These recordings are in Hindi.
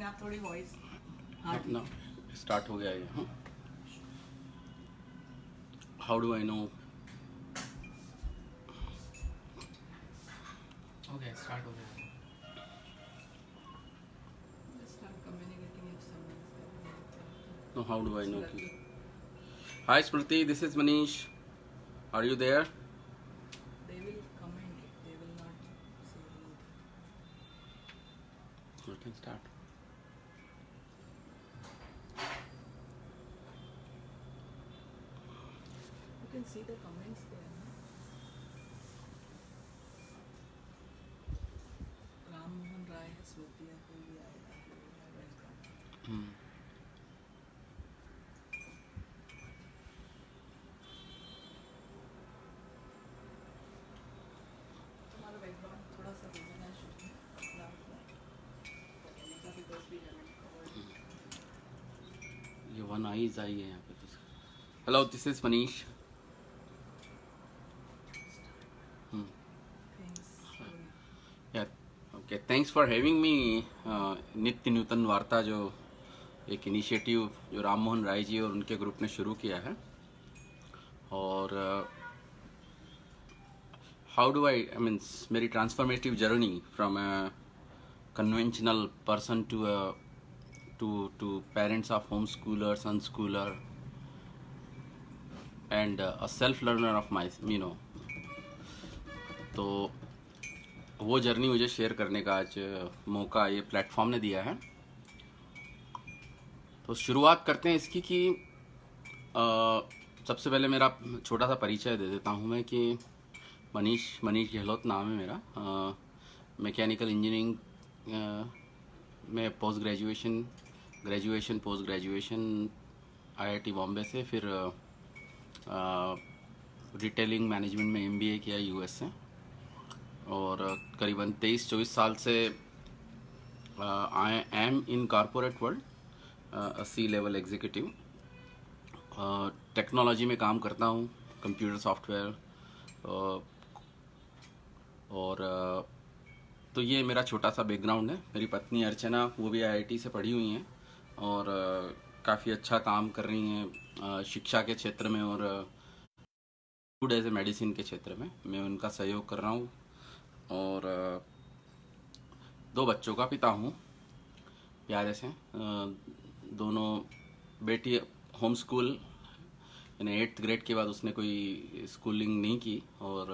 आप थोड़ी वॉइस अपना स्टार्ट हो गया ये. How do I know? Okay start हो गया. start communicating if someone is No, how do I know? Hi Smriti, this is Manish. Are you there? they will comment it, they will not say anything. We can start. You can see the comments there, no? Ram Mohan Rai has Swatia ko bhi aayega, welcome. तुम्हारा बैकग्राउंड थोड़ा सा बोलना शुरू because we haven't covered. ये वन आईज आई है यहाँ पे. Hello, this is Manish. Thanks. Okay, thanks for having me. नित्य नूतन वार्ता जो एक इनिशिएटिव जो राम मोहन राय जी और उनके ग्रुप ने शुरू किया है. और हाउ डू आई मीन्स मेरी transformative journey from a conventional person to parents of home schoolers, unschooler and a self learner of my तो वो जर्नी मुझे शेयर करने का आज मौका ये प्लेटफॉर्म ने दिया है. तो शुरुआत करते हैं इसकी कि सबसे पहले मेरा छोटा सा परिचय दे देता हूँ मैं कि मनीष गहलोत नाम है मेरा. मैकेनिकल इंजीनियरिंग में post graduation post graduation IIT Bombay से, फिर रिटेलिंग मैनेजमेंट में MBA किया US से, और करीबन 23-24 साल से I am in corporate world, C-लेवल एग्जीक्यूटिव. टेक्नोलॉजी में काम करता हूँ, कंप्यूटर सॉफ्टवेयर. और तो ये मेरा छोटा सा बैकग्राउंड है. मेरी पत्नी अर्चना, वो भी IIT से पढ़ी हुई हैं और काफ़ी अच्छा काम कर रही हैं शिक्षा के क्षेत्र में, और फूड एज ए मेडिसिन के क्षेत्र में मैं उनका सहयोग कर रहा हूँ. और 2 बच्चों का पिता हूँ प्यारे से. दोनों बेटी होम स्कूल, यानी 8th ग्रेड के बाद उसने कोई स्कूलिंग नहीं की, और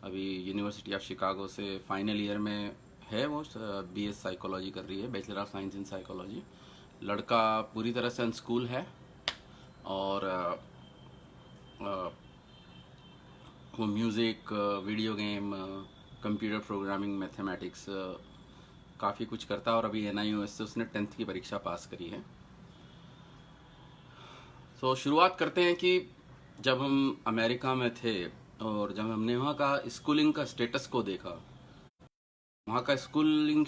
अभी यूनिवर्सिटी ऑफ शिकागो से फाइनल ईयर में है. वो BS साइकोलॉजी कर रही है, bachelor of science in psychology. लड़का पूरी तरह से अनस्कूल है, और वो music, video game, computer programming, mathematics काफ़ी कुछ करता है. और अभी NIOS से उसने 10th की परीक्षा पास करी है. तो शुरुआत करते हैं कि जब हम अमेरिका में थे और जब हमने वहाँ का स्कूलिंग का स्टेटस को देखा, वहाँ का स्कूलिंग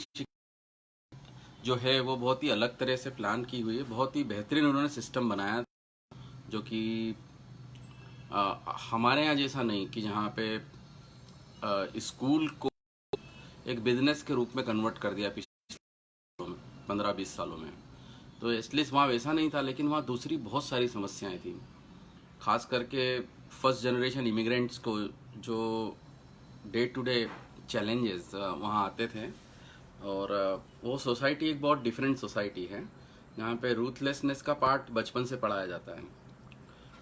जो है वो बहुत ही अलग तरह से प्लान की हुई है. बहुत ही बेहतरीन उन्होंने सिस्टम बनाया, जो कि हमारे यहाँ जैसा नहीं कि जहाँ पे स्कूल को एक बिजनेस के रूप में कन्वर्ट कर दिया पिछले 15-20 सालों में. तो इसलिए वहाँ वैसा नहीं था, लेकिन वहाँ दूसरी बहुत सारी समस्याएं थी. खास करके फर्स्ट जनरेशन इमिग्रेंट्स को जो डे टू डे चैलेंजेस वहाँ आते थे. और वो सोसाइटी एक बहुत डिफरेंट सोसाइटी है, जहाँ पे रूथलेसनेस का पार्ट बचपन से पढ़ाया जाता है.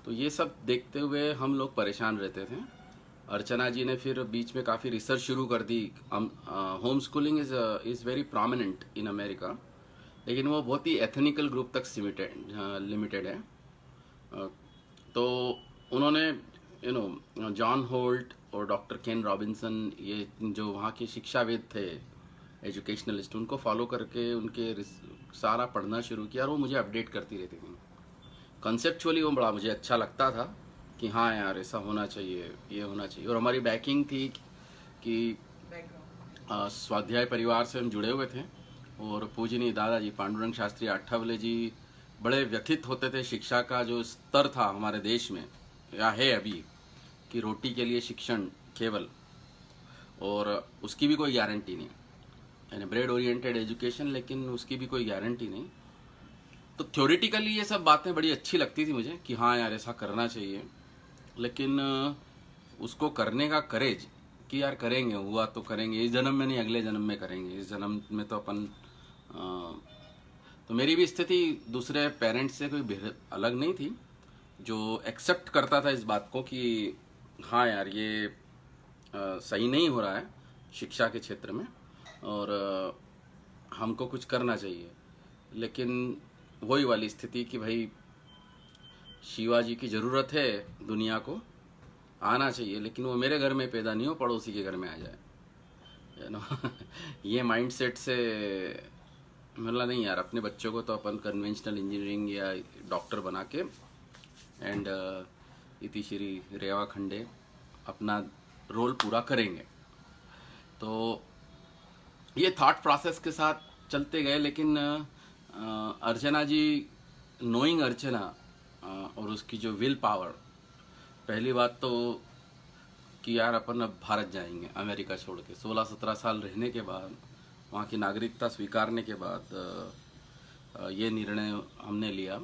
तो ये सब देखते हुए हम लोग परेशान रहते थे. अर्चना जी ने फिर बीच में काफ़ी रिसर्च शुरू कर दी. Home schooling is very prominent in America, लेकिन वो बहुत ही एथनिकल ग्रुप तक लिमिटेड है. तो उन्होंने जॉन होल्ट और डॉक्टर केन रॉबिन्सन, ये जो वहाँ के शिक्षाविद थे, एजुकेशनलिस्ट, उनको फॉलो करके उनके सारा पढ़ना शुरू किया, और वो मुझे अपडेट करती रहती थी. कंसेप्चुअली वो बड़ा मुझे अच्छा लगता था कि हाँ यार ऐसा होना चाहिए, ये होना चाहिए. और हमारी बैकिंग थी कि स्वाध्याय परिवार से हम जुड़े हुए थे, और पूजनीय दादाजी पांडुरंग शास्त्री आठवले जी बड़े व्यथित होते थे शिक्षा का जो स्तर था हमारे देश में, या है अभी, कि रोटी के लिए शिक्षण केवल, और उसकी भी कोई गारंटी नहीं. यानी ब्रेड ओरिएंटेड एजुकेशन, लेकिन उसकी भी कोई गारंटी नहीं। तो थ्योरेटिकली ये सब बातें बड़ी अच्छी लगती थी मुझे कि हाँ यार ऐसा करना चाहिए, लेकिन उसको करने का करेज कि यार करेंगे, हुआ तो करेंगे, इस जन्म में नहीं अगले जन्म में करेंगे, इस जन्म में तो अपन तो मेरी भी स्थिति दूसरे पेरेंट्स से कोई अलग नहीं थी, जो एक्सेप्ट करता था इस बात को कि हाँ यार ये सही नहीं हो रहा है शिक्षा के क्षेत्र में और हमको कुछ करना चाहिए। लेकिन वही वाली स्थिति कि भाई शिवाजी की ज़रूरत है, दुनिया को आना चाहिए, लेकिन वो मेरे घर में पैदा नहीं हो, पड़ोसी के घर में आ जाए, यू नो। ये माइंडसेट से मतलब नहीं यार, अपने बच्चों को तो अपन कन्वेंशनल इंजीनियरिंग या डॉक्टर बना के एंड इति श्री रेवा खंडे अपना रोल पूरा करेंगे। तो ये थॉट प्रोसेस के साथ चलते गए। लेकिन अर्चना जी, नोइंग अर्चना और उसकी जो विल पावर, पहली बात तो कि यार अपन अब भारत जाएंगे अमेरिका छोड़ के, 16-17 साल रहने के बाद, वहाँ की नागरिकता स्वीकारने के बाद ये निर्णय हमने लिया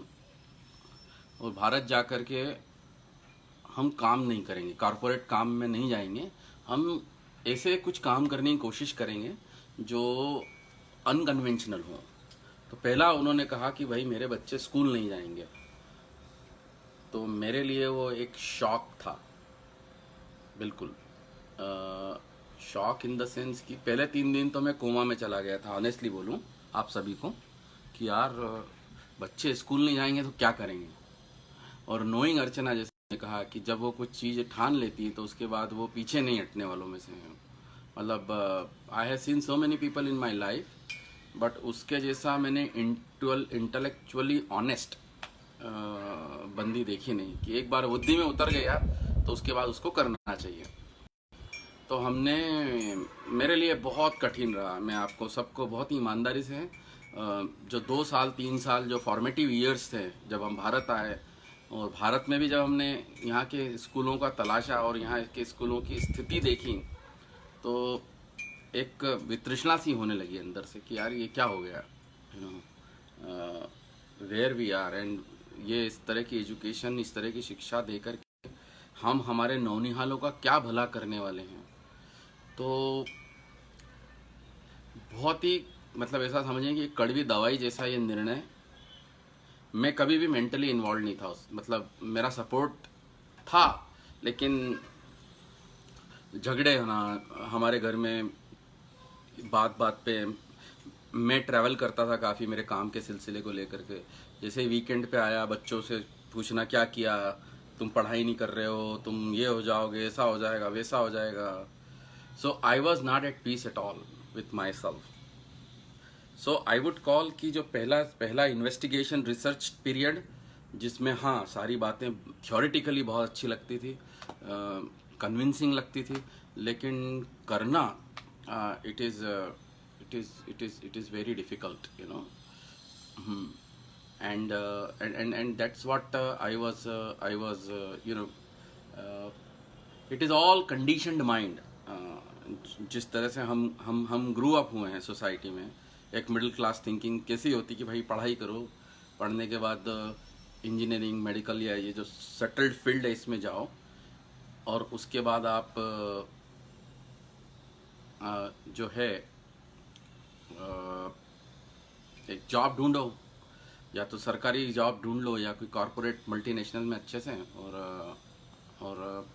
और भारत जा कर के हम काम नहीं करेंगे, कॉरपोरेट काम में नहीं जाएंगे, हम ऐसे कुछ काम करने की कोशिश करेंगे जो अनकन्वेंशनल हो। तो पहला उन्होंने कहा कि भाई मेरे बच्चे स्कूल नहीं जाएंगे, तो मेरे लिए वो एक शॉक था, बिल्कुल शॉक इन द सेंस कि पहले 3 दिन तो मैं कोमा में चला गया था, ऑनेस्टली बोलूं आप सभी को कि यार बच्चे स्कूल नहीं जाएंगे तो क्या करेंगे। और नोइंग अर्चना, जैसे ने कहा कि जब वो कुछ चीज़ ठान लेती है तो उसके बाद वो पीछे नहीं हटने वालों में से है। मतलब I have seen so many people in my life, but उसके जैसा मैंने इंटेलेक्चुअली ऑनेस्ट बंदी देखी नहीं कि एक बार बुद्धि में उतर गया तो उसके बाद उसको करना चाहिए। तो हमने, मेरे लिए बहुत कठिन रहा, मैं आपको सबको बहुत ही ईमानदारी से जो 2 साल 3 साल जो फॉर्मेटिव ईयर्स थे जब हम भारत आए, और भारत में भी जब हमने यहाँ के स्कूलों का तलाशा और यहाँ के स्कूलों की स्थिति देखी, तो एक वितृष्णा सी होने लगी अंदर से कि यार ये क्या हो गया, you know where we are. And ये इस तरह की एजुकेशन, इस तरह की शिक्षा देकर के हम हमारे नौनिहालों का क्या भला करने वाले हैं। तो बहुत ही मतलब ऐसा समझें कि कड़वी दवाई जैसा ये निर्णय। मैं कभी भी मेंटली इन्वॉल्व नहीं था मतलब मेरा सपोर्ट था, लेकिन झगड़े होना हमारे घर में, बात बात पे मैं ट्रैवल करता था काफ़ी मेरे काम के सिलसिले को लेकर के। जैसे वीकेंड पे आया, बच्चों से पूछना क्या किया, तुम पढ़ाई नहीं कर रहे हो, तुम ये हो जाओगे, ऐसा हो जाएगा, वैसा हो जाएगा। So I was not at peace at all with my self. So I would call कि जो पहला इन्वेस्टिगेशन रिसर्च पीरियड, जिसमें हाँ सारी बातें थ्योरेटिकली बहुत अच्छी लगती थी, कन्विंसिंग लगती थी, लेकिन करना it is very difficult, you know. and that's what I was you know it is all conditioned mind। जिस तरह से हम ग्रो अप हुए हैं सोसाइटी में, एक मिडिल क्लास थिंकिंग कैसी होती कि भाई पढ़ाई करो, पढ़ने के बाद इंजीनियरिंग, मेडिकल या ये जो सेटल्ड फील्ड है इसमें जाओ, और उसके बाद आप जो है एक जॉब ढूंढो, या तो सरकारी जॉब ढूंढ लो या कोई कॉरपोरेट मल्टीनेशनल में अच्छे से, और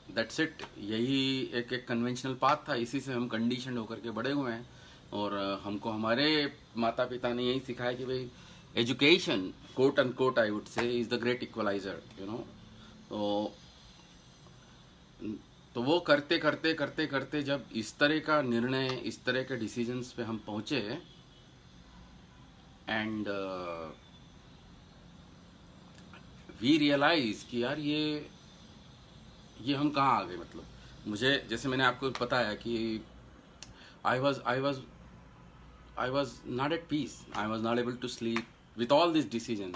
दैट्स इट। यही एक कन्वेंशनल पाथ था, इसी से हम कंडीशन होकर के बड़े हुए हैं। और हमको हमारे माता पिता ने यही सिखाया कि भाई education, quote and quote I would say, is the great equaliser, you know. तो वो करते करते करते करते जब इस तरह का निर्णय, इस तरह के डिसीजंस पे हम पहुँचे, एंड वी रियलाइज कि यार ये हम कहाँ आ गए। मतलब मुझे, जैसे मैंने आपको बताया कि I was not at peace, I was not able to sleep with all this decision.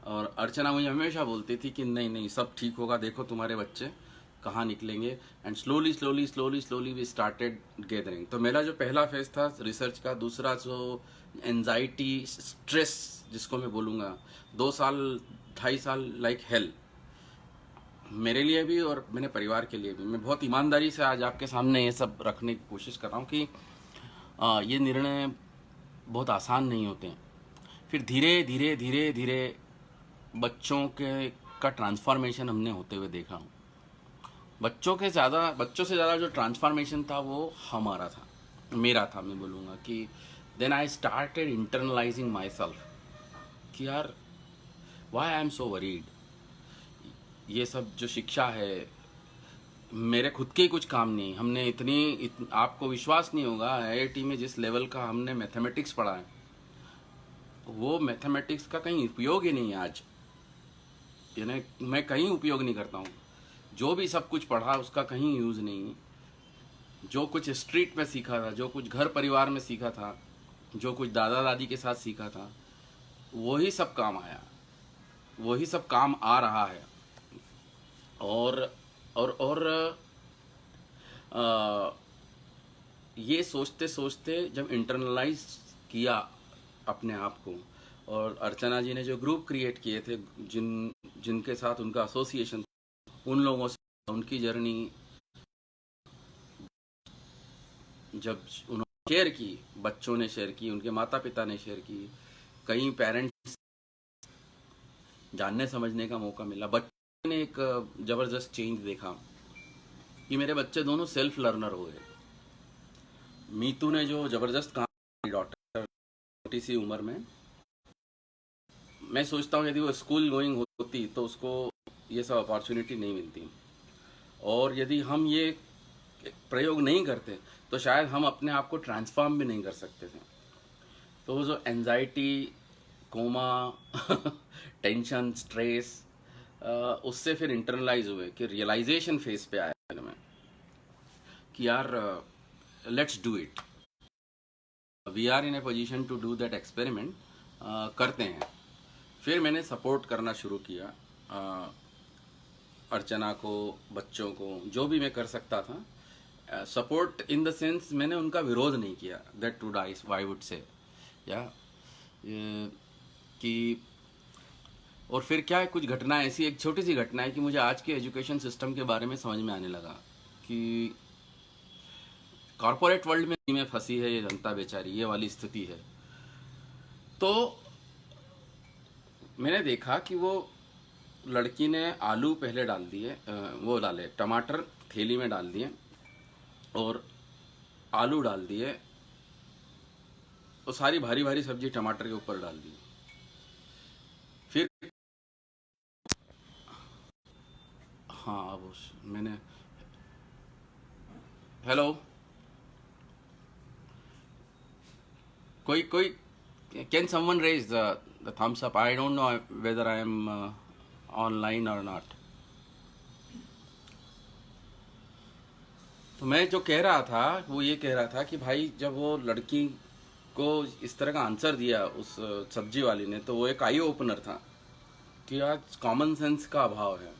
और अर्चना मुझे हमेशा बोलती थी कि नहीं नहीं सब ठीक होगा, देखो तुम्हारे बच्चे कहाँ निकलेंगे, and slowly slowly slowly slowly we started gathering. तो मेरा जो पहला फेज था रिसर्च का, दूसरा जो एंजाइटी स्ट्रेस जिसको मैं बोलूँगा, 2 साल 2.5 साल लाइक हेल मेरे लिए भी और मेरे परिवार के लिए भी। मैं बहुत ईमानदारी से आज आपके सामने ये सब रखने की कोशिश कर रहा हूँ कि ये निर्णय बहुत आसान नहीं होते हैं। फिर धीरे धीरे धीरे धीरे बच्चों के का ट्रांसफॉर्मेशन हमने होते हुए देखा। बच्चों से ज़्यादा जो ट्रांसफॉर्मेशन था वो हमारा था, मेरा था। मैं बोलूँगा कि then I started internalising myself कि यार why I am so worried. ये सब जो शिक्षा है मेरे खुद के ही कुछ काम नहीं। हमने आपको विश्वास नहीं होगा, आईआईटी में जिस लेवल का हमने मैथमेटिक्स पढ़ा है वो मैथमेटिक्स का कहीं उपयोग ही नहीं है आज। यानी मैं कहीं उपयोग नहीं करता हूँ। जो भी सब कुछ पढ़ा उसका कहीं यूज़ नहीं है। जो कुछ स्ट्रीट में सीखा था, जो कुछ घर परिवार में सीखा था, जो कुछ दादा दादी के साथ सीखा था, वही सब काम आया, वही सब काम आ रहा है। और ये सोचते सोचते जब इंटरनलाइज किया अपने आप को, और अर्चना जी ने जो ग्रुप क्रिएट किए थे जिनके साथ उनका एसोसिएशन, उन लोगों से उनकी जर्नी जब उन्होंने शेयर की, बच्चों ने शेयर की, उनके माता पिता ने शेयर की, कई पेरेंट्स जानने समझने का मौका मिला। बच्चों ने एक ज़बरदस्त चेंज देखा कि मेरे बच्चे दोनों सेल्फ लर्नर हो गए। मीतू ने जो ज़बरदस्त काम, डॉटर छोटी सी उम्र में, मैं सोचता हूँ यदि वो स्कूल गोइंग होती तो उसको ये सब अपॉर्चुनिटी नहीं मिलती। और यदि हम ये प्रयोग नहीं करते तो शायद हम अपने आप को ट्रांसफॉर्म भी नहीं कर सकते थे। तो वो जो एंजाइटी, कोमा टेंशन, स्ट्रेस, उससे फिर इंटरनलाइज हुए कि रियलाइजेशन फेज पे आया मैं कि यार let's do it, we are in a position to do that experiment, करते हैं। फिर मैंने सपोर्ट करना शुरू किया अर्चना को, बच्चों को, जो भी मैं कर सकता था। सपोर्ट इन द सेंस मैंने उनका विरोध नहीं किया, दैट वुड आई वुड से, या कि और फिर क्या है, कुछ घटना ऐसी, एक छोटी सी घटना है कि मुझे आज के एजुकेशन सिस्टम के बारे में समझ में आने लगा कि कॉरपोरेट वर्ल्ड में फंसी है ये जनता बेचारी, ये वाली स्थिति है। तो मैंने देखा कि वो लड़की ने आलू पहले डाल दिए, वो डाले टमाटर थैली में डाल दिए और आलू डाल दिए, और सारी भारी भारी सब्जी टमाटर के ऊपर डाल दी। फिर हाँ, अब मैंने हेलो, कोई can someone raise the thumbs up? I don't know whether I am online और नॉट। तो मैं जो कह रहा था वो ये कह रहा था कि भाई जब वो लड़की को इस तरह का आंसर दिया उस सब्जी वाली ने, तो वो एक आई ओपनर था कि आज कॉमन सेंस का अभाव है।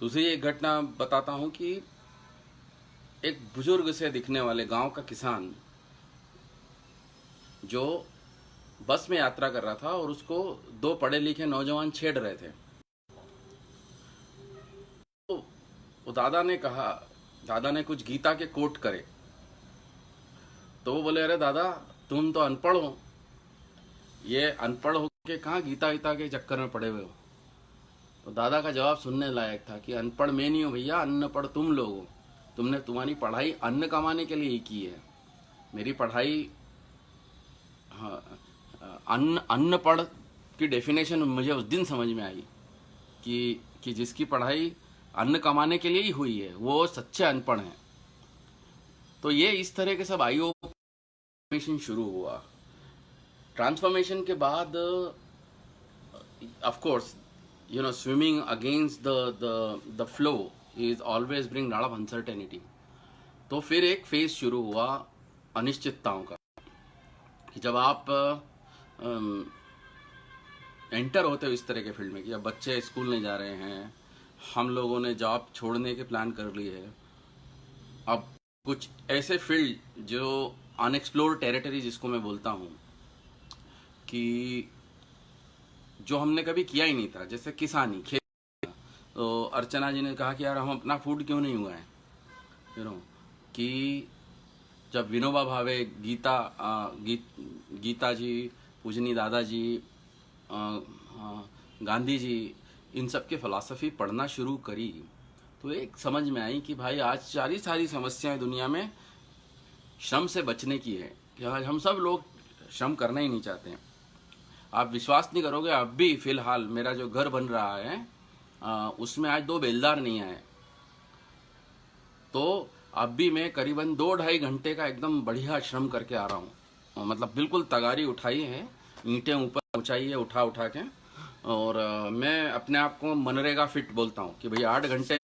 दूसरी एक घटना बताता हूँ कि एक बुजुर्ग से दिखने वाले गांव का किसान जो बस में यात्रा कर रहा था और उसको 2 पढ़े लिखे नौजवान छेड़ रहे थे। तो दादा ने कहा, दादा ने कुछ गीता के कोट करे, तो वो बोले अरे दादा तुम तो अनपढ़ हो, ये अनपढ़ होके कहाँ गीता के चक्कर में पड़े हुए हो। तो दादा का जवाब सुनने लायक था कि अनपढ़ मैं नहीं हूँ भैया, अनपढ़ तुम लोग हो। तुम्हारी पढ़ाई अन्न कमाने के लिए ही की है। मेरी पढ़ाई, हाँ, अन्न पढ़ की डेफिनेशन मुझे उस दिन समझ में आई कि जिसकी पढ़ाई अन्न कमाने के लिए ही हुई है वो सच्चे अनपढ़ हैं। तो ये इस तरह के सब ट्रांसफॉर्मेशन शुरू हुआ। ट्रांसफॉर्मेशन के बाद of course you know swimming against the flow is always bring lot of uncertainty. तो फिर एक फेज शुरू हुआ अनिश्चितताओं का कि जब आप एंटर होते हो इस तरह के फील्ड में कि अब बच्चे स्कूल नहीं जा रहे हैं, हम लोगों ने जॉब छोड़ने के प्लान कर लिए है। अब कुछ ऐसे फील्ड जो अनएक्सप्लोर्ड टेरिटरी जिसको मैं बोलता हूँ कि जो हमने कभी किया ही नहीं था, जैसे किसानी खेती। तो अर्चना जी ने कहा कि यार हम अपना फूड क्यों नहीं उगाएं, कि जब विनोबा भावे, गीता जी, पूजनी दादाजी, गांधी जी, इन सब के फिलॉसफी पढ़ना शुरू करी तो एक समझ में आई कि भाई आज सारी समस्याएं दुनिया में श्रम से बचने की है कि आज हम सब लोग श्रम करना ही नहीं चाहते हैं। आप विश्वास नहीं करोगे, अब भी फिलहाल मेरा जो घर बन रहा है उसमें आज 2 बेलदार नहीं आए, तो अब भी मैं करीबन 2-2.5 घंटे का एकदम बढ़िया श्रम करके आ रहा हूँ। मतलब बिल्कुल तगारी उठाई है, ईंटें ऊपर ऊंचाई है उठा के, और मैं अपने आप को मनरेगा फिट बोलता हूँ कि भैया 8 घंटे।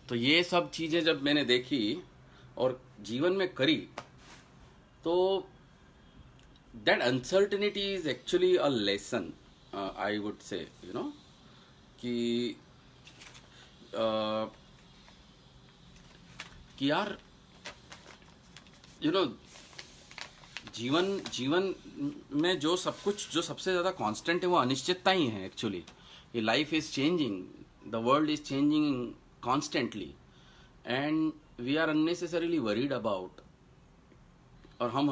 तो ये सब चीज़ें जब मैंने देखी और जीवन में करी तो that uncertainty is actually a lesson, I would से, कि यार जीवन में जो सब कुछ, जो सबसे ज़्यादा कांस्टेंट है वो अनिश्चितता ही है एक्चुअली। ये life is changing, the world is changing constantly and we are unnecessarily worried about. और हम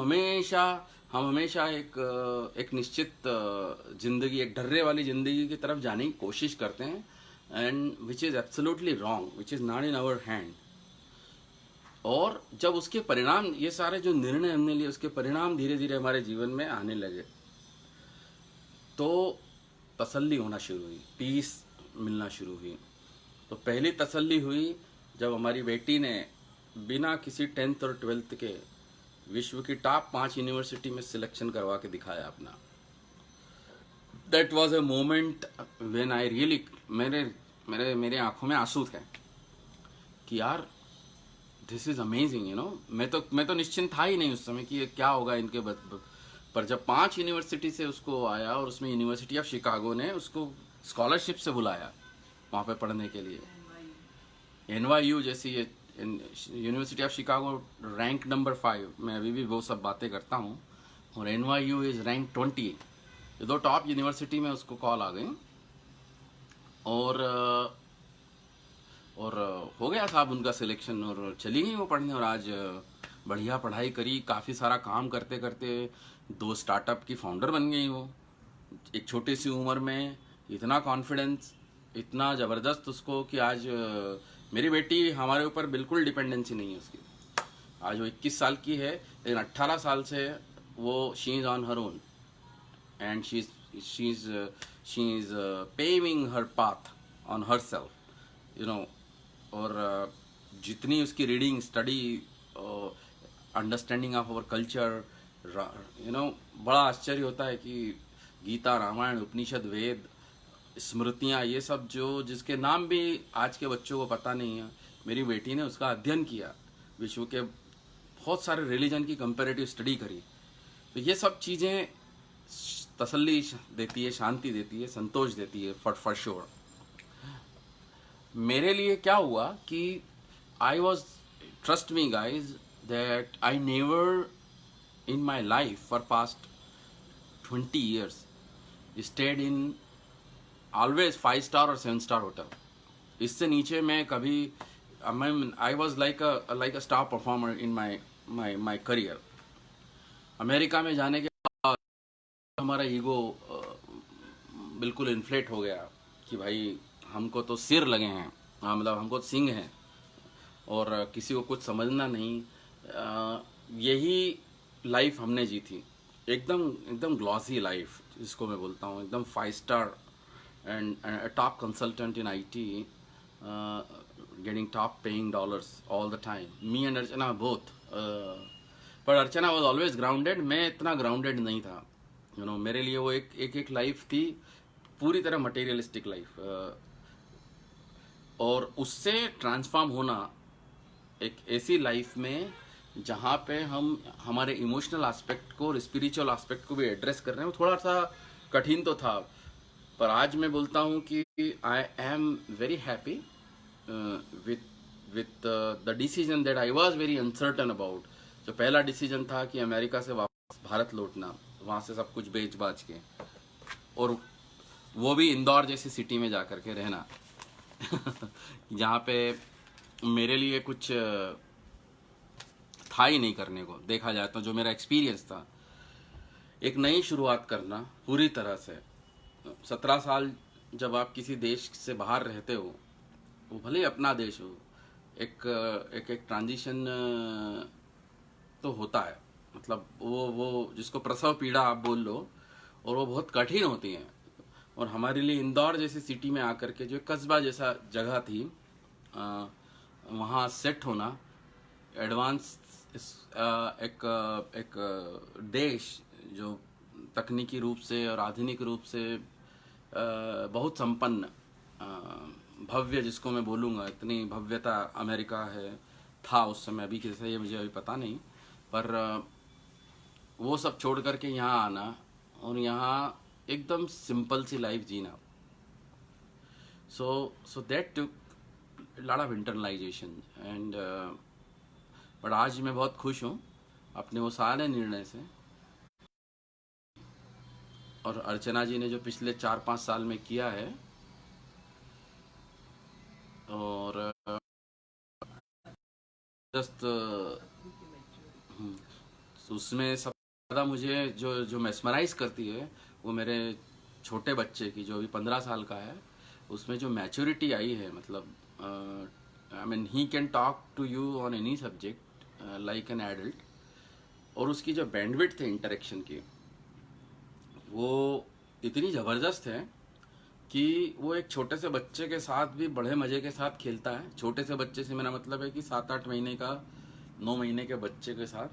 हमेशा एक निश्चित जिंदगी, एक ढर्रे वाली जिंदगी की तरफ जाने की कोशिश करते हैं, and which is absolutely wrong, which is not in our hand. और जब उसके परिणाम, ये सारे जो निर्णय हमने लिए उसके परिणाम धीरे धीरे हमारे जीवन में आने लगे तो तसल्ली होना शुरू हुई, पीस मिलना शुरू हुई। तो पहली तसल्ली हुई जब हमारी बेटी ने बिना किसी 10th और 12th के विश्व की टॉप 5 यूनिवर्सिटी में सिलेक्शन करवा के दिखाया अपना। That was a moment when I really, मेरे आंखों में आंसू थे कि यार दिस इज अमेजिंग, मैं तो निश्चिंत था ही नहीं उस समय कि ये क्या होगा इनके पर जब 5 यूनिवर्सिटी से उसको आया और उसमें यूनिवर्सिटी ऑफ शिकागो ने उसको स्कॉलरशिप से बुलाया वहाँ पे पढ़ने के लिए। NYU जैसी ये university of Chicago rank number 5, मैं अभी भी वो सब बातें करता हूँ, और NYU इज रैंक 20। ये 2 टॉप यूनिवर्सिटी में उसको कॉल आ गई और हो गया साहब उनका सिलेक्शन, और चली गई वो पढ़ने। और आज बढ़िया पढ़ाई करी, काफ़ी सारा काम करते करते 2 स्टार्टअप की फाउंडर बन गई वो एक छोटी सी उम्र में। इतना कॉन्फिडेंस, इतना ज़बरदस्त उसको कि आज मेरी बेटी हमारे ऊपर बिल्कुल डिपेंडेंसी नहीं है उसकी। आज वो 21 साल की है, लेकिन 18 साल से वो she is on her own and she is paving her path on her self, और जितनी उसकी reading, study, understanding of our culture, बड़ा आश्चर्य होता है कि गीता, रामायण, उपनिषद, वेद, स्मृतियाँ, ये सब जो जिसके नाम भी आज के बच्चों को पता नहीं है, मेरी बेटी ने उसका अध्ययन किया, विश्व के बहुत सारे रिलीजन की कंपैरेटिव स्टडी करी। तो ये सब चीज़ें तसल्ली देती है, शांति देती है, संतोष देती है फॉर श्योर। मेरे लिए क्या हुआ कि I was, trust me guys, that I never in my life for past 20 years stayed in always 5 star और 7 स्टार होटल। इससे नीचे मैं कभी, I was like a star performer in my career. America में जाने के बाद हमारा ईगो बिल्कुल इन्फ्लेट हो गया कि भाई हमको तो सिर लगे हैं, मतलब हमको सिंग हैं और किसी को कुछ समझना नहीं। यही लाइफ हमने जी थी, एकदम ग्लॉसी लाइफ जिसको मैं बोलता हूँ, एकदम 5 star and a top consultant in IT, getting top paying dollars all the time. Me and Archana both, but Archana was always grounded. मैं इतना grounded नहीं था, मेरे लिए वो एक लाइफ थी पूरी तरह मटेरियलिस्टिक लाइफ, और उससे ट्रांसफॉर्म होना एक ऐसी लाइफ में जहाँ पे हम हमारे इमोशनल एस्पेक्ट को और स्पिरिचुअल एस्पेक्ट को भी एड्रेस कर रहे हैं, वो थोड़ा सा कठिन तो था। पर आज मैं बोलता हूँ कि I am very happy with the decision that I was very uncertain about. जो पहला डिसीजन था कि अमेरिका से वापस भारत लौटना, वहाँ से सब कुछ बेच बाच के, और वो भी इंदौर जैसी सिटी में जा कर के रहना जहाँ पे मेरे लिए कुछ था ही नहीं करने को, देखा जाए तो जो मेरा एक्सपीरियंस था, एक नई शुरुआत करना पूरी तरह से। 17 साल जब आप किसी देश से बाहर रहते हो, वो भले ही अपना देश हो, एक एक एक ट्रांजिशन तो होता है, मतलब वो जिसको प्रसव पीड़ा आप बोल लो, और वो बहुत कठिन होती हैं। और हमारे लिए इंदौर जैसी सिटी में आकर के जो कस्बा जैसा जगह थी, वहाँ सेट होना, एडवांस एक देश जो तकनीकी रूप से और आधुनिक रूप से बहुत संपन्न, भव्य जिसको मैं बोलूँगा, इतनी भव्यता अमेरिका है, था उस समय, अभी कैसे ये मुझे अभी पता नहीं, पर वो सब छोड़ करके यहाँ आना और यहाँ एकदम सिंपल सी लाइफ जीना, so that took lot of internalisation and but आज मैं बहुत खुश हूँ अपने वो सारे निर्णय से। और अर्चना जी ने जो पिछले 4-5 साल में किया है, और जस्ट उसमें सबसे ज़्यादा मुझे जो मेस्मराइज करती है, वो मेरे छोटे बच्चे की, जो अभी 15 साल का है, उसमें जो मैच्योरिटी आई है, मतलब I mean he can talk to you on any subject like an adult, और उसकी जो बैंडविड्थ है इंटरेक्शन की, वो इतनी ज़बरदस्त है कि वो एक छोटे से बच्चे के साथ भी बड़े मज़े के साथ खेलता है। छोटे से बच्चे से मेरा मतलब है कि 7-8 महीने का, 9 महीने के बच्चे के साथ,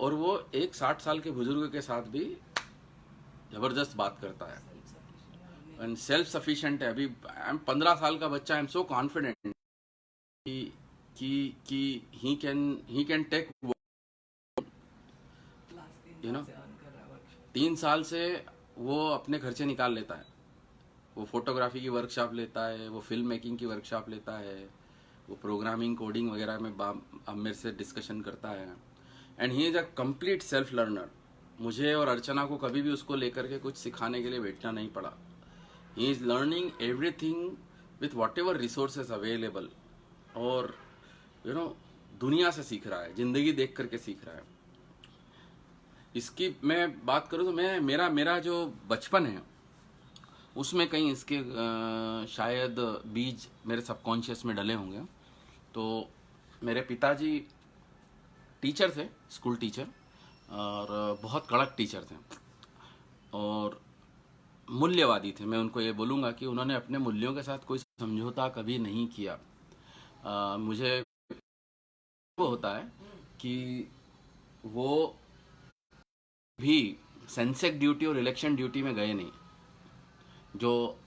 और वो एक 60 साल के बुजुर्ग के साथ भी ज़बरदस्त बात करता है, एंड सेल्फ सफिशिएंट है। अभी 15 साल का बच्चा, आई एम सो कॉन्फिडेंट कि he can take, you know, 3 साल से वो अपने खर्चे निकाल लेता है। वो फोटोग्राफी की वर्कशॉप लेता है, वो फिल्म मेकिंग की वर्कशॉप लेता है, वो प्रोग्रामिंग, कोडिंग वगैरह में अब मेरे से डिस्कशन करता है, and he is a complete self learner. मुझे और अर्चना को कभी भी उसको लेकर के कुछ सिखाने के लिए बैठना नहीं पड़ा। He is learning everything with what ever resources available, और यू नो दुनिया से सीख रहा है, ज़िंदगी देख करके सीख रहा है। इसकी मैं बात करूँ तो मेरा जो बचपन है, उसमें कहीं इसके शायद बीज मेरे सबकॉन्शियस में डले होंगे। तो मेरे पिताजी टीचर थे, स्कूल टीचर, और बहुत कड़क टीचर थे, और मूल्यवादी थे। मैं उनको ये बोलूँगा कि उन्होंने अपने मूल्यों के साथ कोई समझौता कभी नहीं किया। मुझे वो होता है कि वो भी सेंसेक ड्यूटी और इलेक्शन ड्यूटी में गए नहीं। जो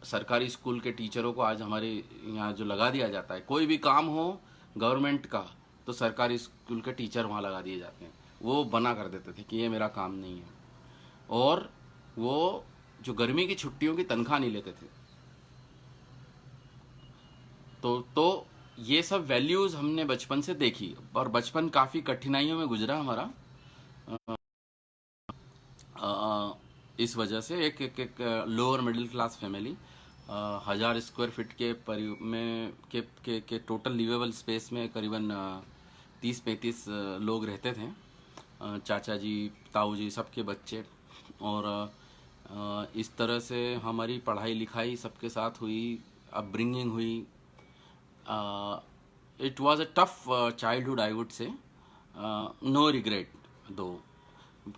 सरकारी स्कूल के टीचरों को आज हमारे यहाँ जो लगा दिया जाता है, कोई भी काम हो गवर्नमेंट का, तो सरकारी स्कूल के टीचर वहाँ लगा दिए जाते हैं, वो बना कर देते थे कि ये मेरा काम नहीं है। और वो जो गर्मी की छुट्टियों की तनख्वाह नहीं लेते थे। तो ये सब वैल्यूज़ हमने बचपन से देखी, और बचपन काफ़ी कठिनाइयों में गुजरा हमारा, इस वजह से एक lower middle class family, 1000 square feet के टोटल लिवेबल स्पेस में करीबन 30-35 लोग रहते थे, चाचा जी, ताऊ जी, सबके बच्चे, और इस तरह से हमारी पढ़ाई लिखाई सबके साथ हुई, अपब्रिंगिंग हुई। It was a tough childhood, I would say, no regret though,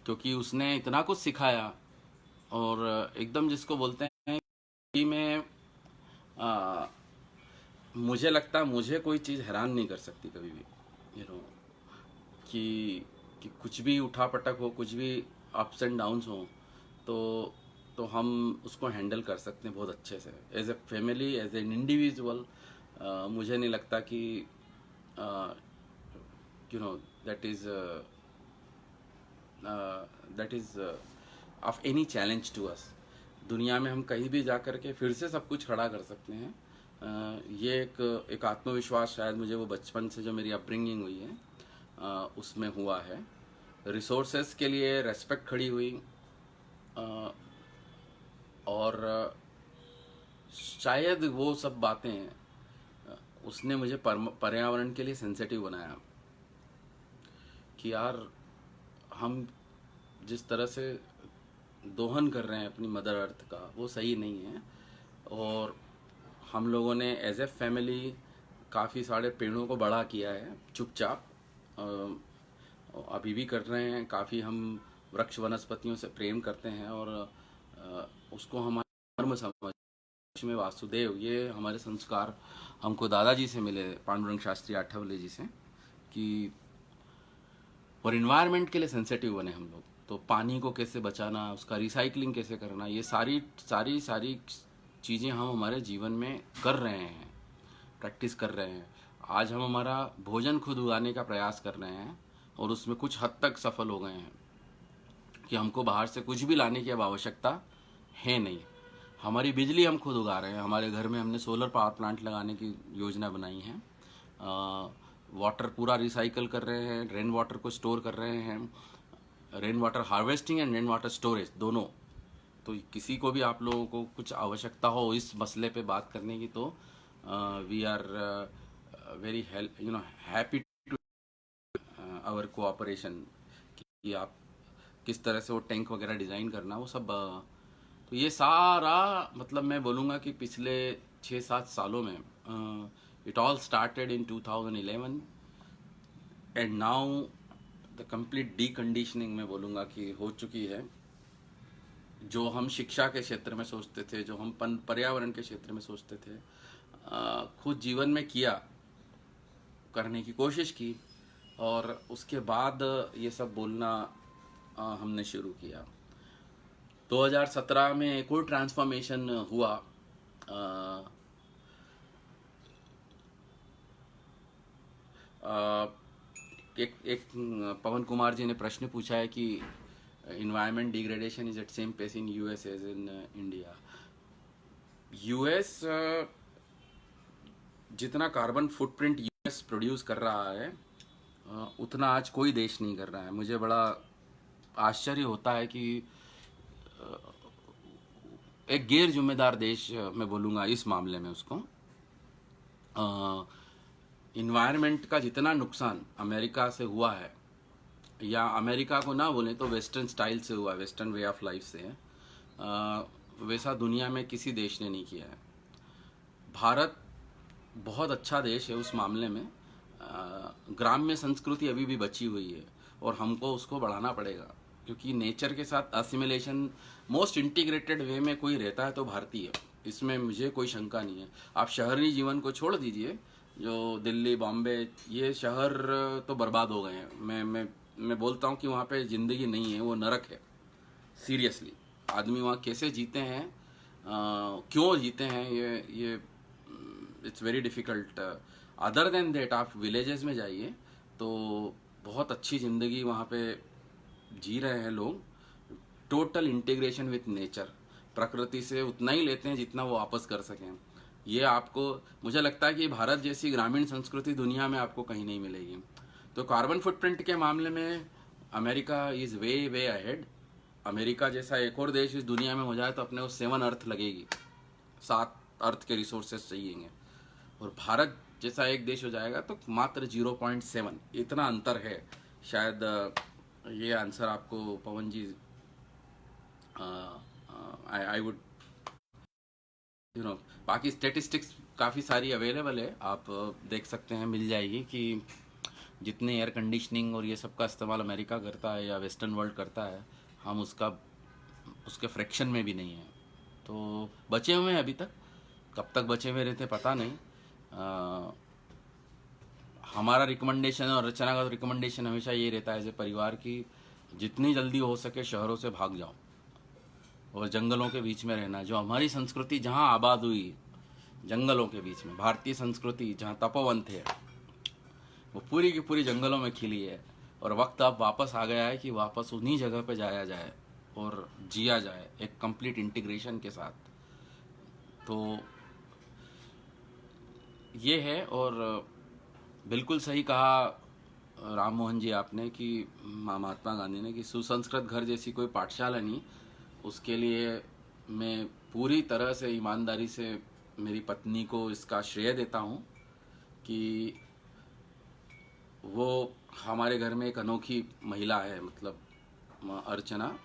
क्योंकि उसने इतना कुछ सिखाया, और एकदम जिसको बोलते हैं कि मुझे लगता है मुझे कोई चीज़ हैरान नहीं कर सकती कभी भी, यू नो, कि कुछ भी उठापटक हो, कुछ भी अप्स एंड डाउन्स हो, तो हम उसको हैंडल कर सकते हैं बहुत अच्छे से, as a family, as an individual. मुझे नहीं लगता कि you know that is of any challenge to us. दुनिया में हम कहीं भी जा कर के फिर से सब कुछ खड़ा कर सकते हैं। ये एक आत्मविश्वास शायद मुझे वो बचपन से जो मेरी अपब्रिंगिंग हुई है उसमें हुआ है। रिसोर्सेस के लिए रेस्पेक्ट खड़ी हुई, और शायद वो सब बातें उसने मुझे पर्यावरण के लिए सेंसिटिव बनाया कि यार हम जिस तरह से दोहन कर रहे हैं अपनी मदर अर्थ का वो सही नहीं है। और हम लोगों ने एज ए फैमिली काफ़ी सारे पेड़ों को बड़ा किया है चुपचाप, अभी भी कर रहे हैं। काफ़ी हम वृक्ष वनस्पतियों से प्रेम करते हैं और उसको हमारा धर्म समझ में वासुदेव, ये हमारे संस्कार हमको दादाजी से मिले, पांडुरंग शास्त्री आठवले जी से, कि और इन्वायरमेंट के लिए सेंसिटिव बने हम लोग। तो पानी को कैसे बचाना, उसका रिसाइकलिंग कैसे करना, ये सारी चीज़ें हम हमारे जीवन में कर रहे हैं, प्रैक्टिस कर रहे हैं। आज हम हमारा भोजन खुद उगाने का प्रयास कर रहे हैं और उसमें कुछ हद तक सफल हो गए हैं कि हमको बाहर से कुछ भी लाने की अब आवश्यकता है नहीं। हमारी बिजली हम खुद उगा रहे हैं। हमारे घर में हमने सोलर पावर प्लांट लगाने की योजना बनाई है। वाटर पूरा रिसाइकल कर रहे हैं, रेन वाटर को स्टोर कर रहे हैं, rain water harvesting and rain water storage दोनों। तो किसी को भी आप लोगों को कुछ आवश्यकता हो इस मसले पे बात करने की, तो we are very happy to our cooperation, कि आप किस तरह से वो टैंक वगैरह डिज़ाइन करना वो सब। तो ये सारा मतलब मैं बोलूँगा कि पिछले 6-7 सालों में it all started in 2011 and now the complete deconditioning मैं बोलूँगा कि हो चुकी है। जो हम शिक्षा के क्षेत्र में सोचते थे, जो हम पर्यावरण के क्षेत्र में सोचते थे, खुद जीवन में किया, करने की कोशिश की, और उसके बाद ये सब बोलना हमने शुरू किया। 2017 में एक और ट्रांसफॉर्मेशन हुआ। एक पवन कुमार जी ने प्रश्न पूछा है कि environment degradation is at same pace in US as in India. US जितना कार्बन फुटप्रिंट US प्रोड्यूस कर रहा है उतना आज कोई देश नहीं कर रहा है। मुझे बड़ा आश्चर्य होता है कि एक गैर जिम्मेदार देश मैं बोलूँगा इस मामले में उसको, इन्वायरमेंट का जितना नुकसान अमेरिका से हुआ है, या अमेरिका को ना बोलें तो वेस्टर्न स्टाइल से हुआ, वेस्टर्न वे ऑफ लाइफ से, वैसा दुनिया में किसी देश ने नहीं किया है। भारत बहुत अच्छा देश है उस मामले में। ग्राम्य संस्कृति अभी भी बची हुई है और हमको उसको बढ़ाना पड़ेगा, क्योंकि नेचर के साथ असिमिलेशन मोस्ट इंटीग्रेटेड वे में कोई रहता है तो भारतीय है, इसमें मुझे कोई शंका नहीं है। आप शहरी जीवन को छोड़ दीजिए, जो दिल्ली बॉम्बे ये शहर तो बर्बाद हो गए हैं। मैं बोलता हूँ कि वहाँ पे ज़िंदगी नहीं है, वो नरक है। सीरियसली आदमी वहाँ कैसे जीते हैं, क्यों जीते हैं, ये it's very difficult. Other than that आप विलेजेस में जाइए तो बहुत अच्छी ज़िंदगी वहाँ पे जी रहे हैं लोग। टोटल इंटीग्रेशन विथ नेचर, प्रकृति से उतना ही लेते हैं जितना वो वापस कर सकें। ये आपको, मुझे लगता है कि भारत जैसी ग्रामीण संस्कृति दुनिया में आपको कहीं नहीं मिलेगी। तो कार्बन फुटप्रिंट के मामले में America is way way ahead. America जैसा एक और देश इस दुनिया में हो जाए तो अपने को 7 अर्थ लगेगी, 7 अर्थ के रिसोर्सेस चाहिएंगे, और भारत जैसा एक देश हो जाएगा तो मात्र 0.7, इतना अंतर है। शायद ये आंसर आपको पवन जी, आई वुड बाकी स्टेटिस्टिक्स काफ़ी सारी अवेलेबल है, आप देख सकते हैं, मिल जाएगी कि जितने एयर कंडीशनिंग और ये सब का इस्तेमाल अमेरिका करता है या वेस्टर्न वर्ल्ड करता है, हम उसके फ्रैक्शन में भी नहीं है। तो बचे हुए हैं अभी तक, कब तक बचे हुए रहते पता नहीं। हमारा रिकमेंडेशन और रचना का रिकमेंडेशन हमेशा ये रहता है एज ए परिवार की जितनी जल्दी हो सके शहरों से भाग जाओ और जंगलों के बीच में रहना। जो हमारी संस्कृति जहाँ आबाद हुई, जंगलों के बीच में, भारतीय संस्कृति जहाँ तपोवन थे, वो पूरी की पूरी जंगलों में खिली है, और वक्त अब वापस आ गया है कि वापस उन्हीं जगह पे जाया जाए और जिया जाए एक कंप्लीट इंटीग्रेशन के साथ। तो ये है। और बिल्कुल सही कहा राम मोहन जी आपने कि महात्मा गांधी ने कि सुसंस्कृत घर जैसी कोई पाठशाला नहीं। उसके लिए मैं पूरी तरह से ईमानदारी से मेरी पत्नी को इसका श्रेय देता हूँ कि वो हमारे घर में एक अनोखी महिला है, मतलब अर्चना।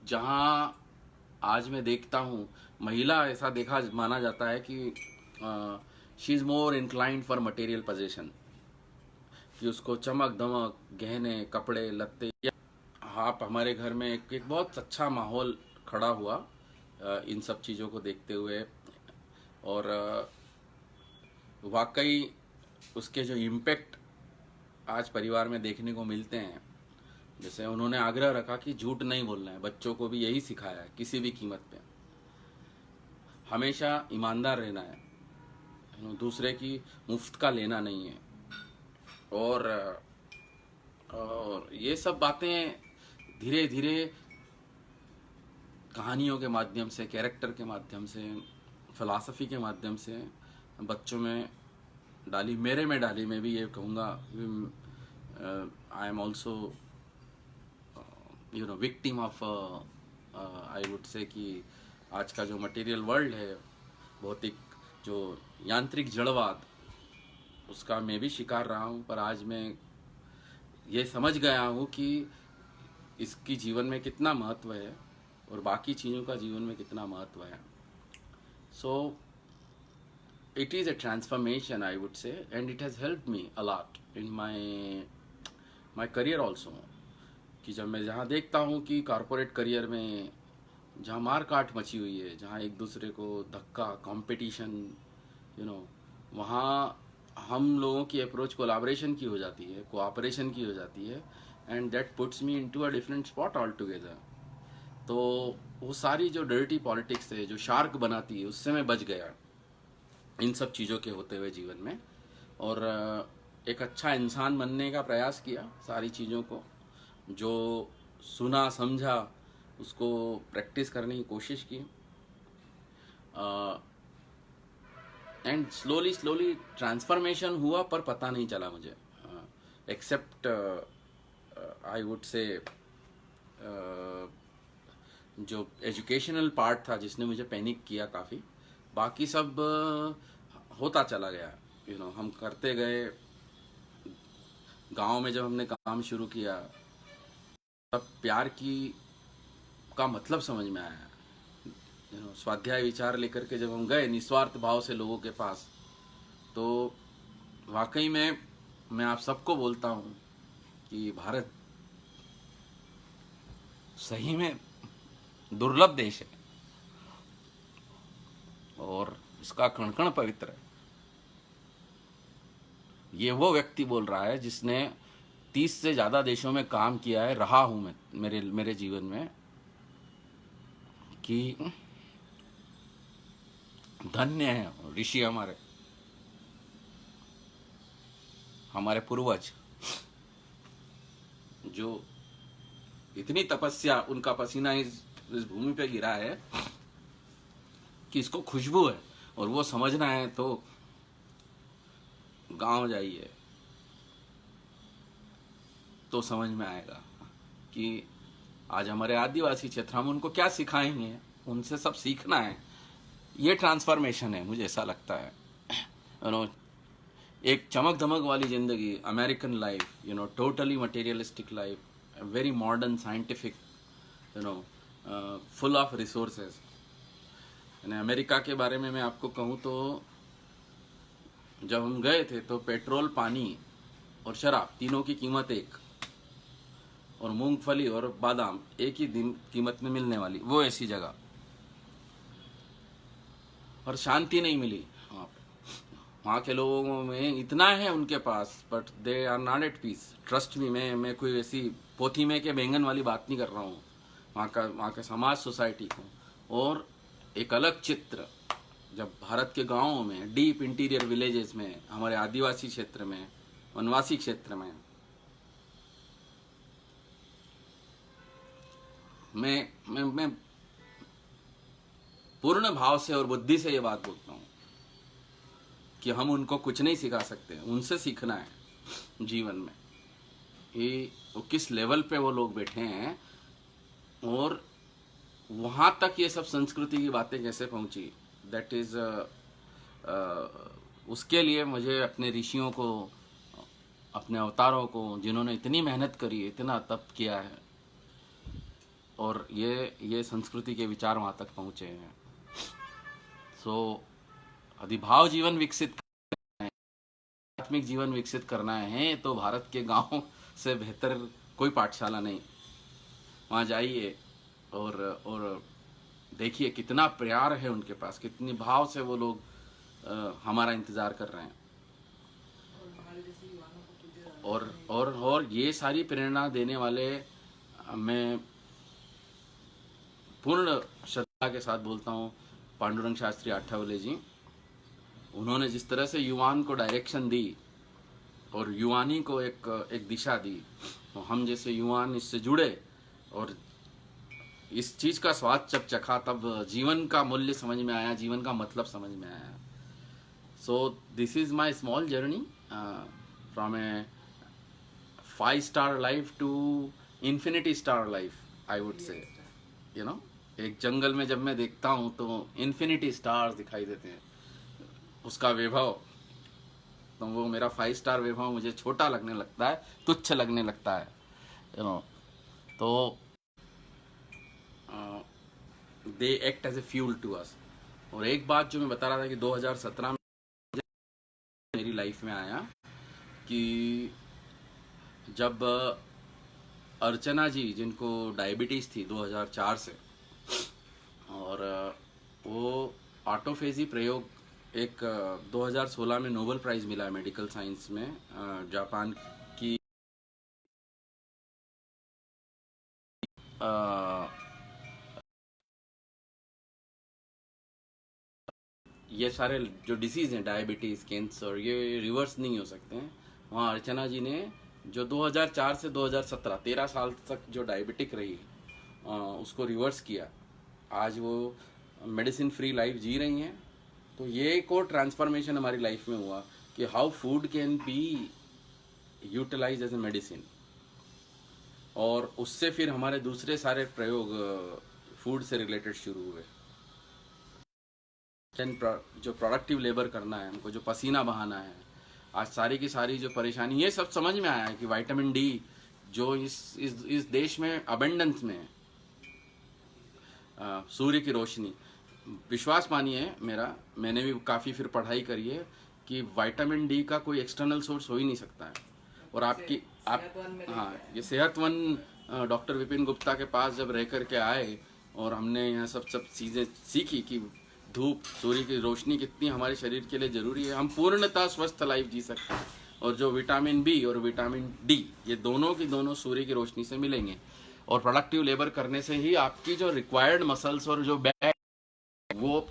जहाँ आज मैं देखता हूँ महिला, ऐसा देखा माना जाता है कि she is more inclined for material possession, कि उसको चमक दमक गहने कपड़े लत्ते। आप हमारे घर में एक बहुत अच्छा माहौल खड़ा हुआ इन सब चीज़ों को देखते हुए। और वाकई उसके जो इम्पैक्ट आज परिवार में देखने को मिलते हैं, जैसे उन्होंने आग्रह रखा कि झूठ नहीं बोलना है, बच्चों को भी यही सिखाया है, किसी भी कीमत पे हमेशा ईमानदार रहना है, दूसरे की मुफ्त का लेना नहीं है। और ये सब बातें धीरे धीरे कहानियों के माध्यम से, कैरेक्टर के माध्यम से, फिलॉसफी के माध्यम से बच्चों में डाली, मेरे में डाली। मैं भी ये कहूँगा I am also victim of I would से कि आज का जो मटेरियल वर्ल्ड है, भौतिक जो यांत्रिक जड़वाद, उसका मैं भी शिकार रहा हूँ। पर आज मैं ये समझ गया हूँ कि इसकी जीवन में कितना महत्व है और बाकी चीज़ों का जीवन में कितना महत्व है। सो it is a transformation, I would say, and it has helped me a lot in my career also। कि जब मैं जहाँ देखता हूँ कि कॉरपोरेट करियर में जहाँ मार काट मची हुई है, जहाँ एक दूसरे को धक्का, कंपटीशन, वहाँ हम लोगों की अप्रोच कोलैबोरेशन की हो जाती है, कोऑपरेशन की हो जाती है, and that puts me into a different spot all together. तो वो सारी जो डर्टी पॉलिटिक्स है, जो शार्क बनाती है, उससे मैं बच गया इन सब चीज़ों के होते हुए जीवन में। और एक अच्छा इंसान बनने का प्रयास किया, सारी चीज़ों को जो सुना समझा उसको प्रैक्टिस करने की कोशिश की। एंड स्लोली ट्रांसफॉर्मेशन हुआ, पर पता नहीं चला मुझे, एक्सेप्ट आई वुड से जो एजुकेशनल पार्ट था जिसने मुझे पैनिक किया काफ़ी। बाकी सब होता चला गया, हम करते गए। गांव में जब हमने काम शुरू किया तब प्यार का मतलब समझ में आया। स्वाध्याय विचार लेकर के जब हम गए निस्वार्थ भाव से लोगों के पास, तो वाकई में मैं आप सबको बोलता हूँ कि भारत सही में दुर्लभ देश है और इसका कण कण पवित्र है। ये वो व्यक्ति बोल रहा है जिसने 30 से ज़्यादा देशों में काम किया है, रहा हूं मैं मेरे जीवन में, कि धन्य है ऋषि हमारे पूर्वज, जो इतनी तपस्या, उनका पसीना इस भूमि पे गिरा है कि इसको खुशबू है। और वो समझना है तो गांव जाइए तो समझ में आएगा कि आज हमारे आदिवासी क्षेत्र, हम उनको क्या सिखाएंगे, उनसे सब सीखना है। ये ट्रांसफॉर्मेशन है, मुझे ऐसा लगता है। एक चमक धमक वाली जिंदगी, American life, totally materialistic life, very modern scientific, full of resources. America के बारे में मैं आपको कहूँ तो जब हम गए थे तो पेट्रोल, पानी और शराब तीनों की कीमत एक, और मूंगफली और बादाम एक ही दिन कीमत में मिलने वाली, वो ऐसी जगह। और शांति नहीं मिली वहाँ पे। वहाँ के लोगों में इतना है उनके पास, but they are not at peace. Trust me, मैं कोई ऐसी पोथी में के बैंगन वाली बात नहीं कर रहा हूँ। वहाँ का समाज, सोसाइटी को। और एक अलग चित्र जब भारत के गांवों में, डीप इंटीरियर विलेजेस में, हमारे आदिवासी क्षेत्र में, वनवासी क्षेत्र में मैं पूर्ण भाव से और बुद्धि से ये बात बोलता हूँ कि हम उनको कुछ नहीं सिखा सकते, उनसे सीखना है जीवन में। ये वो किस लेवल पे वो लोग बैठे हैं और वहाँ तक ये सब संस्कृति की बातें कैसे पहुँची, दैट इज़ उसके लिए मुझे अपने ऋषियों को, अपने अवतारों को, जिन्होंने इतनी मेहनत करी, इतना तप किया है और ये संस्कृति के विचार वहाँ तक पहुँचे हैं। सो अधिभाव जीवन विकसित करना है, आत्मिक जीवन विकसित करना है तो भारत के गांव से बेहतर कोई पाठशाला नहीं। वहाँ जाइए और देखिए कितना प्यार है उनके पास, कितनी भाव से वो लोग हमारा इंतज़ार कर रहे हैं। और ये सारी प्रेरणा देने वाले मैं पूर्ण श्रद्धा के साथ बोलता हूँ पांडुरंग शास्त्री आठवले जी। उन्होंने जिस तरह से युवान को डायरेक्शन दी और युवानी को एक दिशा दी, तो हम जैसे युवान इससे जुड़े और इस चीज़ का स्वाद जब चखा तब जीवन का मूल्य समझ में आया, जीवन का मतलब समझ में आया। So this is my small journey from a 5-star life to infinity star life, I would say, you know. एक जंगल में जब मैं देखता हूँ तो इन्फिनिटी स्टार्स दिखाई देते हैं, उसका वैभव, तो वो मेरा 5-star वैभव मुझे छोटा लगने लगता है, तुच्छ लगने लगता है, यू नो। तो they act as a fuel to us. और एक बात जो मैं बता रहा था कि 2017 में मेरी लाइफ में आया कि जब अर्चना जी, जिनको डायबिटीज़ थी 2004 से, और वो ऑटोफेजी प्रयोग एक 2016 में नोबेल प्राइज़ मिला है मेडिकल साइंस में, जापान की ये सारे जो डिसीज़ हैं, डायबिटीज़, कैंसर, ये रिवर्स नहीं हो सकते हैं। वहाँ अर्चना जी ने जो 2004 से 2017 13 साल तक जो डायबिटिक रही उसको रिवर्स किया। आज वो मेडिसिन फ्री लाइफ जी रही हैं। तो ये एक और ट्रांसफॉर्मेशन हमारी लाइफ में हुआ कि how food can be utilize as a medicine. और उससे फिर हमारे दूसरे सारे प्रयोग फूड से रिलेटेड शुरू हुए। जो प्रोडक्टिव लेबर करना है हमको, जो पसीना बहाना है, आज सारी की सारी जो परेशानी, ये सब समझ में आया है कि विटामिन डी जो इस देश में अबेंडेंस में है, सूर्य की रोशनी, विश्वास मानिए मेरा, मैंने भी काफ़ी फिर पढ़ाई करी है कि विटामिन डी का कोई एक्सटर्नल सोर्स हो ही नहीं सकता है। और हाँ, ये सेहतवन डॉक्टर विपिन गुप्ता के पास जब रह कर के आए और हमने यहाँ सब चीज़ें सीखी कि धूप, सूर्य की रोशनी कितनी हमारे शरीर के लिए ज़रूरी है, हम पूर्णतः स्वस्थ लाइफ जी सकते हैं। और जो विटामिन बी और विटामिन डी, ये दोनों की दोनों सूर्य की रोशनी से मिलेंगे। और प्रोडक्टिव लेबर करने से ही आपकी जो रिक्वायर्ड मसल्स और जो बैक वो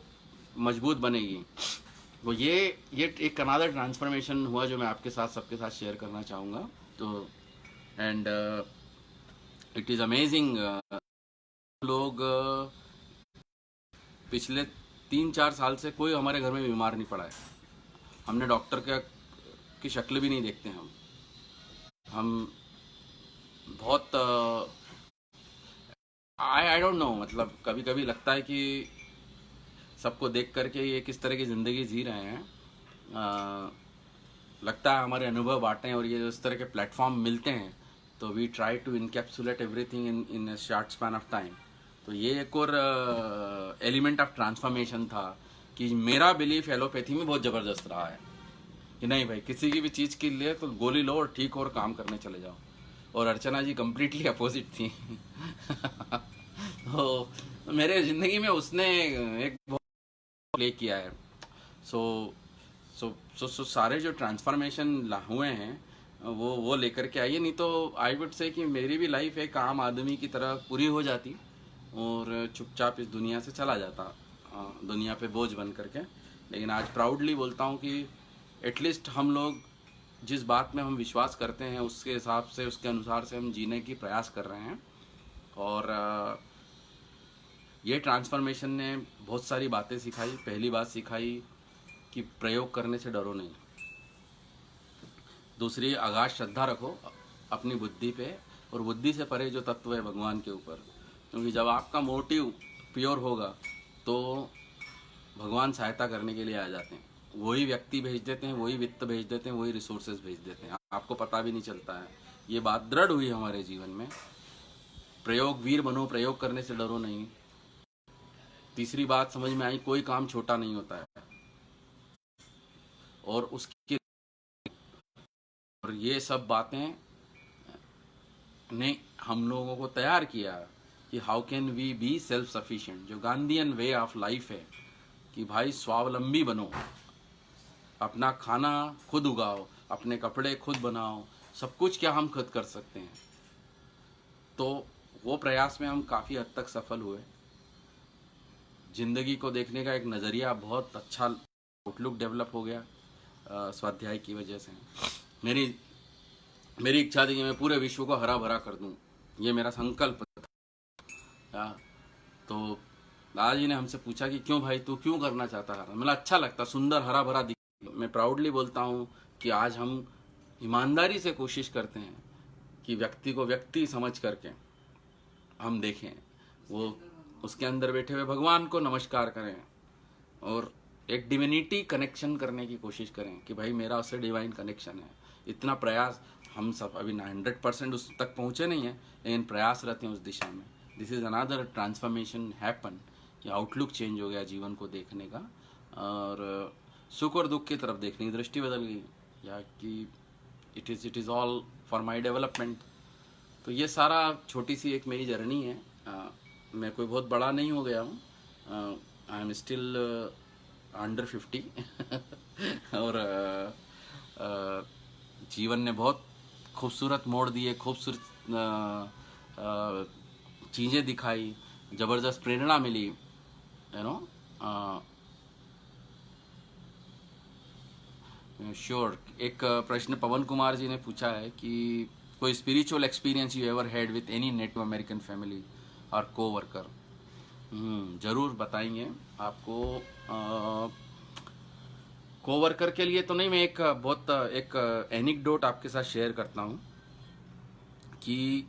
मजबूत बनेगी। तो ये एक अनदर ट्रांसफॉर्मेशन हुआ जो मैं आपके साथ, सबके साथ शेयर करना चाहूँगा। तो एंड इट इज़ अमेजिंग। लोग पिछले 3-4 साल से कोई हमारे घर में बीमार नहीं पड़ा है। हमने डॉक्टर की शक्ल भी नहीं देखते हैं। हम बहुत आई डोंट नो, मतलब कभी कभी लगता है कि सबको देख करके ये किस तरह की ज़िंदगी जी रहे हैं। लगता है हमारे अनुभव बांटें और ये इस तरह के प्लेटफॉर्म मिलते हैं तो we try to encapsulate everything in a short span of time. तो ये एक और एलिमेंट ऑफ ट्रांसफॉर्मेशन था कि मेरा बिलीफ एलोपैथी में बहुत ज़बरदस्त रहा है कि नहीं भाई, किसी की भी चीज़ के लिए तो गोली लो और ठीक और काम करने चले जाओ। और अर्चना जी कम्प्लीटली अपोजिट थी। तो मेरे ज़िंदगी में उसने एक बहुत प्ले किया है। सो सारे जो ट्रांसफॉर्मेशन हुए हैं वो लेकर के आइए। नहीं तो आई वुड से कि मेरी भी लाइफ एक आम आदमी की तरह पूरी हो जाती और चुपचाप इस दुनिया से चला जाता, दुनिया पे बोझ बन करके। लेकिन आज प्राउडली बोलता हूँ कि एटलीस्ट हम लोग जिस बात में हम विश्वास करते हैं उसके हिसाब से, उसके अनुसार से हम जीने की प्रयास कर रहे हैं। और ये ट्रांसफॉर्मेशन ने बहुत सारी बातें सिखाई। पहली बात सिखाई कि प्रयोग करने से डरो नहीं। दूसरी, अगाध श्रद्धा रखो अपनी बुद्धि पे, और बुद्धि से परे जो तत्व है भगवान के ऊपर, क्योंकि जब आपका मोटिव प्योर होगा तो भगवान सहायता करने के लिए आ जाते हैं। वही व्यक्ति भेज देते हैं, वही वित्त भेज देते हैं, वही रिसोर्सेज भेज देते हैं, आपको पता भी नहीं चलता है। ये बात दृढ़ हुई हमारे जीवन में। प्रयोग वीर बनो, प्रयोग करने से डरो नहीं। तीसरी बात समझ में आई, कोई काम छोटा नहीं होता है, और उसके और ये सब बातें ने हम लोगों को तैयार किया कि how can we be self sufficient. जो गांधीयन वे ऑफ लाइफ है कि भाई स्वावलंबी बनो, अपना खाना खुद उगाओ, अपने कपड़े खुद बनाओ, सब कुछ क्या हम खुद कर सकते हैं। तो वो प्रयास में हम काफ़ी हद तक सफल हुए। जिंदगी को देखने का एक नज़रिया बहुत अच्छा आउटलुक डेवलप हो गया स्वाध्याय की वजह से। मेरी इच्छा थी कि मैं पूरे विश्व को हरा भरा कर दूं, ये मेरा संकल्प था। तो दादाजी ने हमसे पूछा कि क्यों भाई, तू क्यों करना चाहता है? मतलब अच्छा लगता, सुंदर हरा भरा दिख। मैं प्राउडली बोलता हूँ कि आज हम ईमानदारी से कोशिश करते हैं कि व्यक्ति को व्यक्ति समझ करके हम देखें, वो उसके अंदर बैठे हुए भगवान को नमस्कार करें और एक डिविनिटी कनेक्शन करने की कोशिश करें कि भाई मेरा उससे डिवाइन कनेक्शन है। इतना प्रयास हम सब अभी 100% उस तक पहुँचे नहीं हैं, लेकिन प्रयास रहते हैं उस दिशा में। This is another transformation happen कि आउटलुक चेंज हो गया जीवन को देखने का, और सुख और दुख की तरफ देखने की दृष्टि बदल गई, या कि it is all for my development. तो ये सारा छोटी सी एक मेरी जर्नी है। मैं कोई बहुत बड़ा नहीं हो गया हूँ, आई एम स्टिल अंडर 50 और जीवन ने बहुत खूबसूरत मोड़ दिए, खूबसूरत चीज़ें दिखाई, ज़बरदस्त प्रेरणा मिली, यू नो। श्योर। एक प्रश्न पवन कुमार जी ने पूछा है कि कोई spiritual experience you ever had with any native American family और को वर्कर? ज़रूर बताएंगे आपको। को वर्कर के लिए तो नहीं, मैं एक एनिक्डोट आपके साथ शेयर करता हूँ कि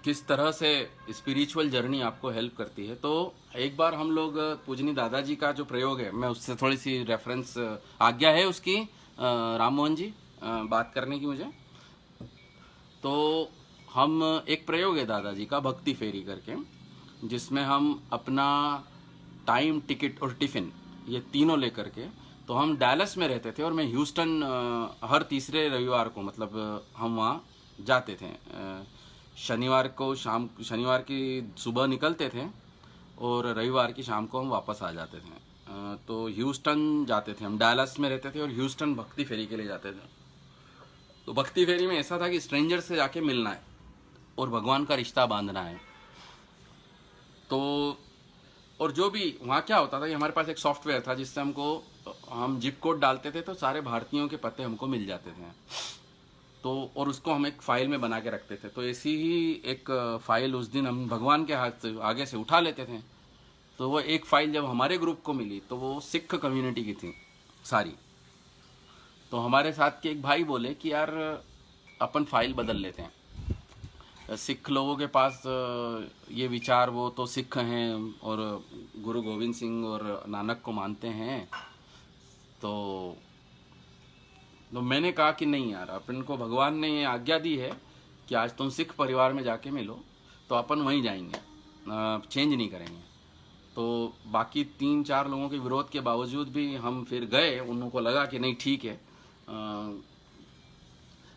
किस तरह से स्पिरिचुअल जर्नी आपको हेल्प करती है। तो एक बार हम लोग पूजनी दादाजी का जो प्रयोग है, मैं उससे थोड़ी सी रेफरेंस, आज्ञा है उसकी राम मोहन जी बात करने की मुझे। तो हम एक प्रयोग है दादाजी का भक्ति फेरी करके, जिसमें हम अपना टाइम, टिकट और टिफ़िन ये तीनों लेकर के, तो हम डैलस में रहते थे और मैं ह्यूस्टन हर तीसरे रविवार को, मतलब हम वहाँ जाते थे। शनिवार की सुबह निकलते थे और रविवार की शाम को हम वापस आ जाते थे। तो ह्यूस्टन जाते थे, हम डैलस में रहते थे और ह्यूस्टन भक्ति फेरी के लिए जाते थे। तो भक्ति फेरी में ऐसा था कि स्ट्रेंजर से जाके मिलना है और भगवान का रिश्ता बांधना है। तो और जो भी वहाँ क्या होता था कि हमारे पास एक सॉफ्टवेयर था जिससे हम जिप कोड डालते थे तो सारे भारतीयों के पते हमको मिल जाते थे। तो और उसको हम एक फाइल में बना के रखते थे। तो ऐसी ही एक फाइल उस दिन हम भगवान के हाथ से आगे से उठा लेते थे। तो वो एक फाइल जब हमारे ग्रुप को मिली तो वो सिख कम्युनिटी की थी सारी। तो हमारे साथ के एक भाई बोले कि यार अपन फाइल बदल लेते हैं, सिख लोगों के पास ये विचार, वो तो सिख हैं और गुरु गोविंद सिंह और नानक को मानते हैं। तो मैंने कहा कि नहीं यार, अपन को भगवान ने ये आज्ञा दी है कि आज तुम सिख परिवार में जाके मिलो, तो अपन वहीं जाएंगे, चेंज नहीं करेंगे। तो बाकी 3-4 लोगों के विरोध के बावजूद भी हम फिर गए। उन को लगा कि नहीं ठीक है।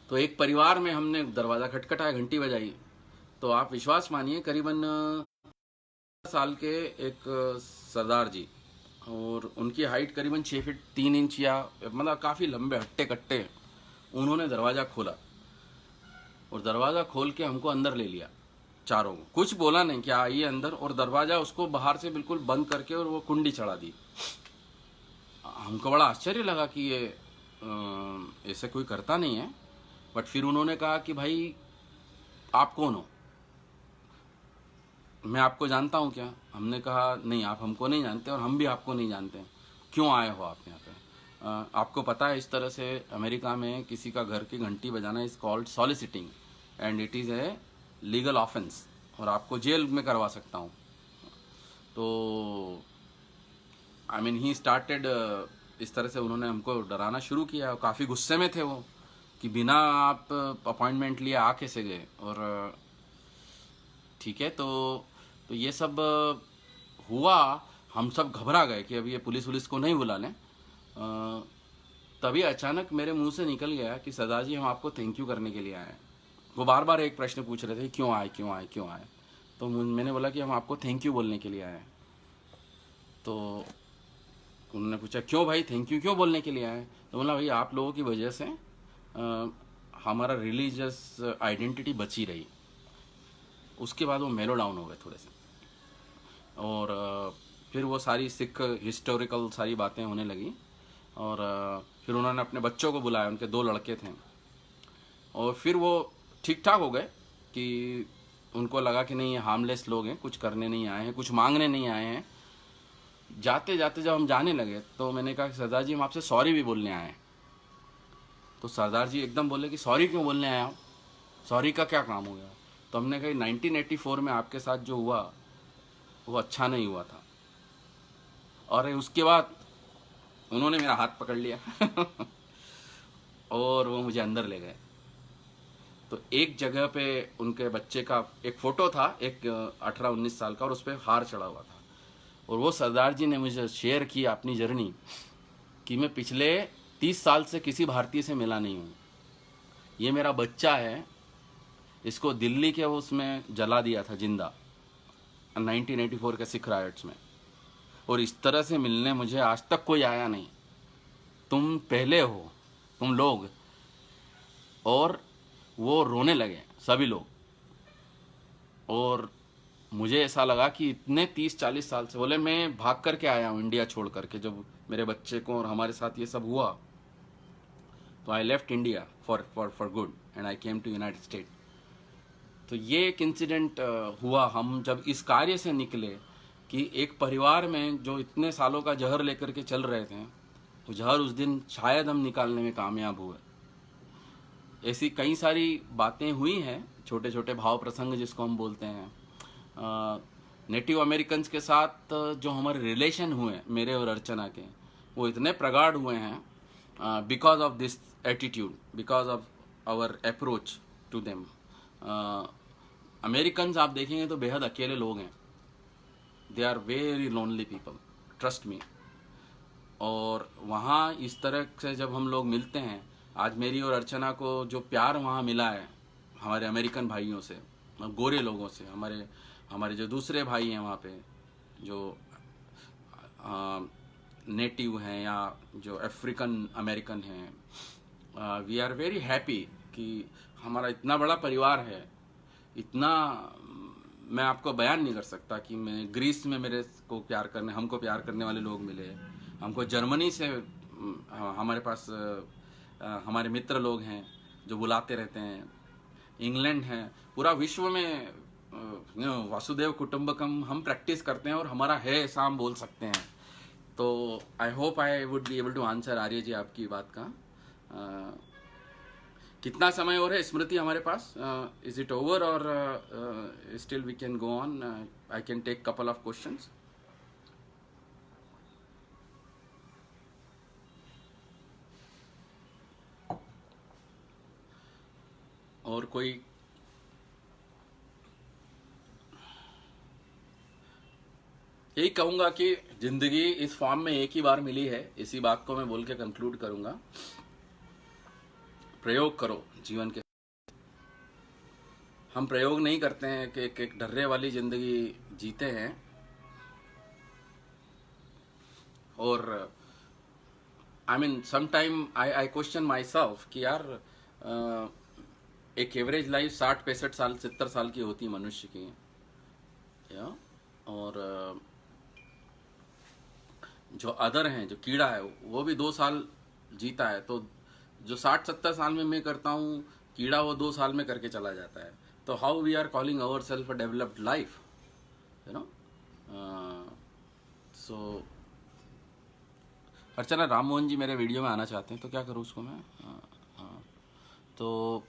तो एक परिवार में हमने दरवाज़ा खटखटाया, घंटी बजाई, तो आप विश्वास मानिए करीबन साल के एक सरदार जी, और उनकी हाइट करीबन 6 फीट 3 इंच, या मतलब काफ़ी लंबे हट्टे कट्टे। उन्होंने दरवाज़ा खोला और दरवाज़ा खोल के हमको अंदर ले लिया, चारों को, कुछ बोला नहीं कि आइए अंदर, और दरवाज़ा उसको बाहर से बिल्कुल बंद करके और वो कुंडी चढ़ा दी। हमको बड़ा आश्चर्य लगा कि ये ऐसे कोई करता नहीं है। बट फिर उन्होंने कहा कि भाई आप कौन हो? मैं आपको जानता हूँ क्या? हमने कहा नहीं, आप हमको नहीं जानते और हम भी आपको नहीं जानते, क्यों आए हो आप यहाँ पे? आपको पता है इस तरह से अमेरिका में किसी का घर की घंटी बजाना is called soliciting and it is a legal offence, और आपको जेल में करवा सकता हूँ। तो आई मीन ही स्टार्टेड, इस तरह से उन्होंने हमको डराना शुरू किया। काफ़ी गुस्से में थे वो कि बिना आप अपॉइंटमेंट लिए आ कैसे गए। और ठीक है, तो ये सब हुआ। हम सब घबरा गए कि अब ये पुलिस वुलिस को नहीं बुला लें। तभी अचानक मेरे मुंह से निकल गया कि सरदार जी हम आपको थैंक यू करने के लिए आए हैं। वो बार बार एक प्रश्न पूछ रहे थे, क्यों आए क्यों आए क्यों आए। तो मैंने बोला कि हम आपको थैंक यू बोलने के लिए आए हैं। तो उन्होंने पूछा क्यों भाई, थैंक यू क्यों बोलने के लिए आए? तो बोला भाई आप लोगों की वजह से हमारा रिलीजियस आइडेंटिटी बची रही। उसके बाद वो मेलो डाउन हो गए थोड़े से, और फिर वो सारी सिख हिस्टोरिकल सारी बातें होने लगी। और फिर उन्होंने अपने बच्चों को बुलाया, उनके 2 लड़के थे, और फिर वो ठीक ठाक हो गए कि उनको लगा कि नहीं ये हार्मलेस लोग हैं, कुछ करने नहीं आए हैं, कुछ मांगने नहीं आए हैं। जाते जाते जब हम जाने लगे तो मैंने कहा कि सरदार जी हम आपसे सॉरी भी बोलने आए हैं। तो सरदार जी एकदम बोले कि सॉरी क्यों बोलने आया हो, सॉरी का क्या काम हो गया? तो हमने कहा 1984 में आपके साथ जो हुआ वो अच्छा नहीं हुआ था। और उसके बाद उन्होंने मेरा हाथ पकड़ लिया और वो मुझे अंदर ले गए। तो एक जगह पे उनके बच्चे का एक फ़ोटो था, एक 18-19 साल का, और उस पर हार चढ़ा हुआ था। और वो सरदार जी ने मुझे शेयर की अपनी जर्नी कि मैं पिछले 30 साल से किसी भारतीय से मिला नहीं हूँ। ये मेरा बच्चा है, इसको दिल्ली के उसमें जला दिया था जिंदा 1984 के सिख राइट्स में, और इस तरह से मिलने मुझे आज तक कोई आया नहीं। तुम पहले हो, तुम लोग। और वो रोने लगे सभी लोग, और मुझे ऐसा लगा कि इतने 30-40 साल से, बोले मैं भाग करके आया हूँ इंडिया छोड़ करके। जब मेरे बच्चे को और हमारे साथ ये सब हुआ तो I left India for good and I came to United State. तो ये एक इंसिडेंट हुआ। हम जब इस कार्य से निकले कि एक परिवार में जो इतने सालों का जहर लेकर के चल रहे थे, वो जहर उस दिन शायद हम निकालने में कामयाब हुए। ऐसी कई सारी बातें हुई हैं, छोटे छोटे भाव प्रसंग जिसको हम बोलते हैं। नेटिव अमेरिकन्स के साथ जो हमारे रिलेशन हुए मेरे और अर्चना के, वो इतने प्रगाढ़ हुए हैं because of this attitude, because of our approach to them. Americans आप देखेंगे तो बेहद अकेले लोग हैं। They are very lonely people, trust me. और वहाँ इस तरह से जब हम लोग मिलते हैं, आज मेरी और अर्चना को जो प्यार वहाँ मिला है हमारे अमेरिकन भाइयों से, गोरे लोगों से, हमारे जो दूसरे भाई हैं वहाँ पे जो नेटिव हैं या जो अफ्रीकन अमेरिकन हैं, वी आर वेरी हैप्पी कि हमारा इतना बड़ा परिवार है। इतना मैं आपको बयान नहीं कर सकता कि मैं ग्रीस में मेरे को प्यार करने, हमको प्यार करने वाले लोग मिले, हमको जर्मनी से हमारे पास हमारे मित्र लोग हैं जो बुलाते रहते हैं, इंग्लैंड है, पूरा विश्व में वासुदेव कुटुंबकम हम प्रैक्टिस करते हैं और हमारा है ऐसा हम बोल सकते हैं। तो I hope I would be able to answer Arya ji आपकी बात का। कितना समय और है स्मृति हमारे पास? Is it over or still we can go on? I can take couple of questions. और कोई? यही कहूंगा कि जिंदगी इस फॉर्म में एक ही बार मिली है, इसी बात को मैं बोल के कंक्लूड करूंगा। प्रयोग करो जीवन के। हम प्रयोग नहीं करते हैं कि एक डर्रे वाली जिंदगी जीते हैं। और I mean sometime I question my self कि यार एक एवरेज लाइफ 60-65 साल 70 साल की होती है मनुष्य की, और जो अदर हैं, जो कीड़ा है, वो भी 2 साल जीता है। तो जो 60-70 साल में मैं करता हूँ, कीड़ा वो 2 साल में करके चला जाता है। तो how we are calling our self a developed life? You know. So Archana Ram Mohan ji मेरे वीडियो में आना चाहते हैं, तो क्या करूँ उसको मैं? हाँ, तो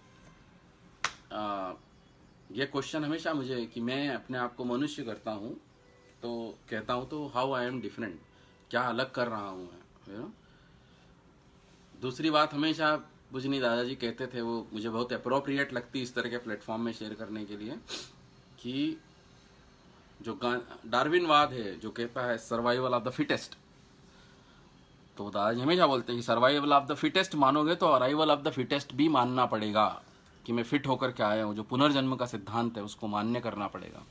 ये क्वेश्चन हमेशा मुझे कि मैं अपने आप को मनुष्य करता हूँ तो कहता हूँ तो हाउ आई एम डिफरेंट, क्या अलग कर रहा हूँ मैं, यू नो। दूसरी बात हमेशा पूजनी दादाजी कहते थे, वो मुझे बहुत अप्रोप्रिएट लगती इस तरह के प्लेटफॉर्म में शेयर करने के लिए, कि जो डार्विनवाद है जो कहता है सर्वाइवल ऑफ द फिटेस्ट, तो दादाजी हमेशा बोलते हैं कि सर्वाइवल ऑफ द फिटेस्ट मानोगे तो अराइवल ऑफ द फिटेस्ट भी मानना पड़ेगा, कि मैं फिट होकर के आया हूँ, जो पुनर्जन्म का सिद्धांत है उसको मान्य करना पड़ेगा।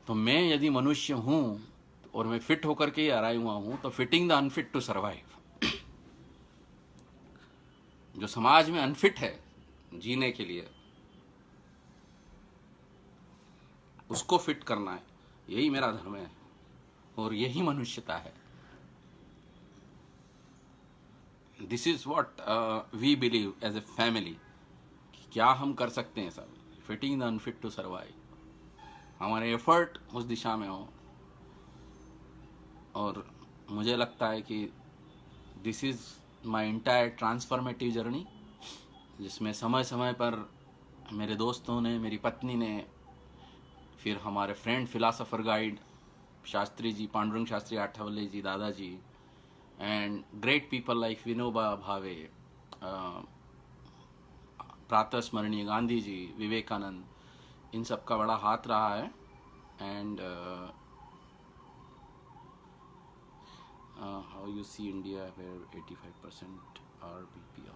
तो मैं यदि मनुष्य हूँ और मैं फिट होकर के ही आया हुआ हूँ, तो fitting the unfit to survive, जो समाज में अनफिट है जीने के लिए उसको फिट करना है, यही मेरा धर्म है और यही मनुष्यता है। This is what we believe as a family, क्या हम कर सकते हैं सब, fitting the unfit to survive, हमारे एफर्ट उस दिशा में हो। और मुझे लगता है कि this is my entire transformative journey, जिसमें समय समय पर मेरे दोस्तों ने, मेरी पत्नी ने, फिर हमारे friend philosopher guide Shastri ji, Pandurang Shastri Athawale जी, दादाजी, and great people like Vinoba Bhave, प्रातः स्मरणीय गांधी जी, विवेकानंद, इन सब का बड़ा हाथ रहा है। And how you see India where 85% are BPO।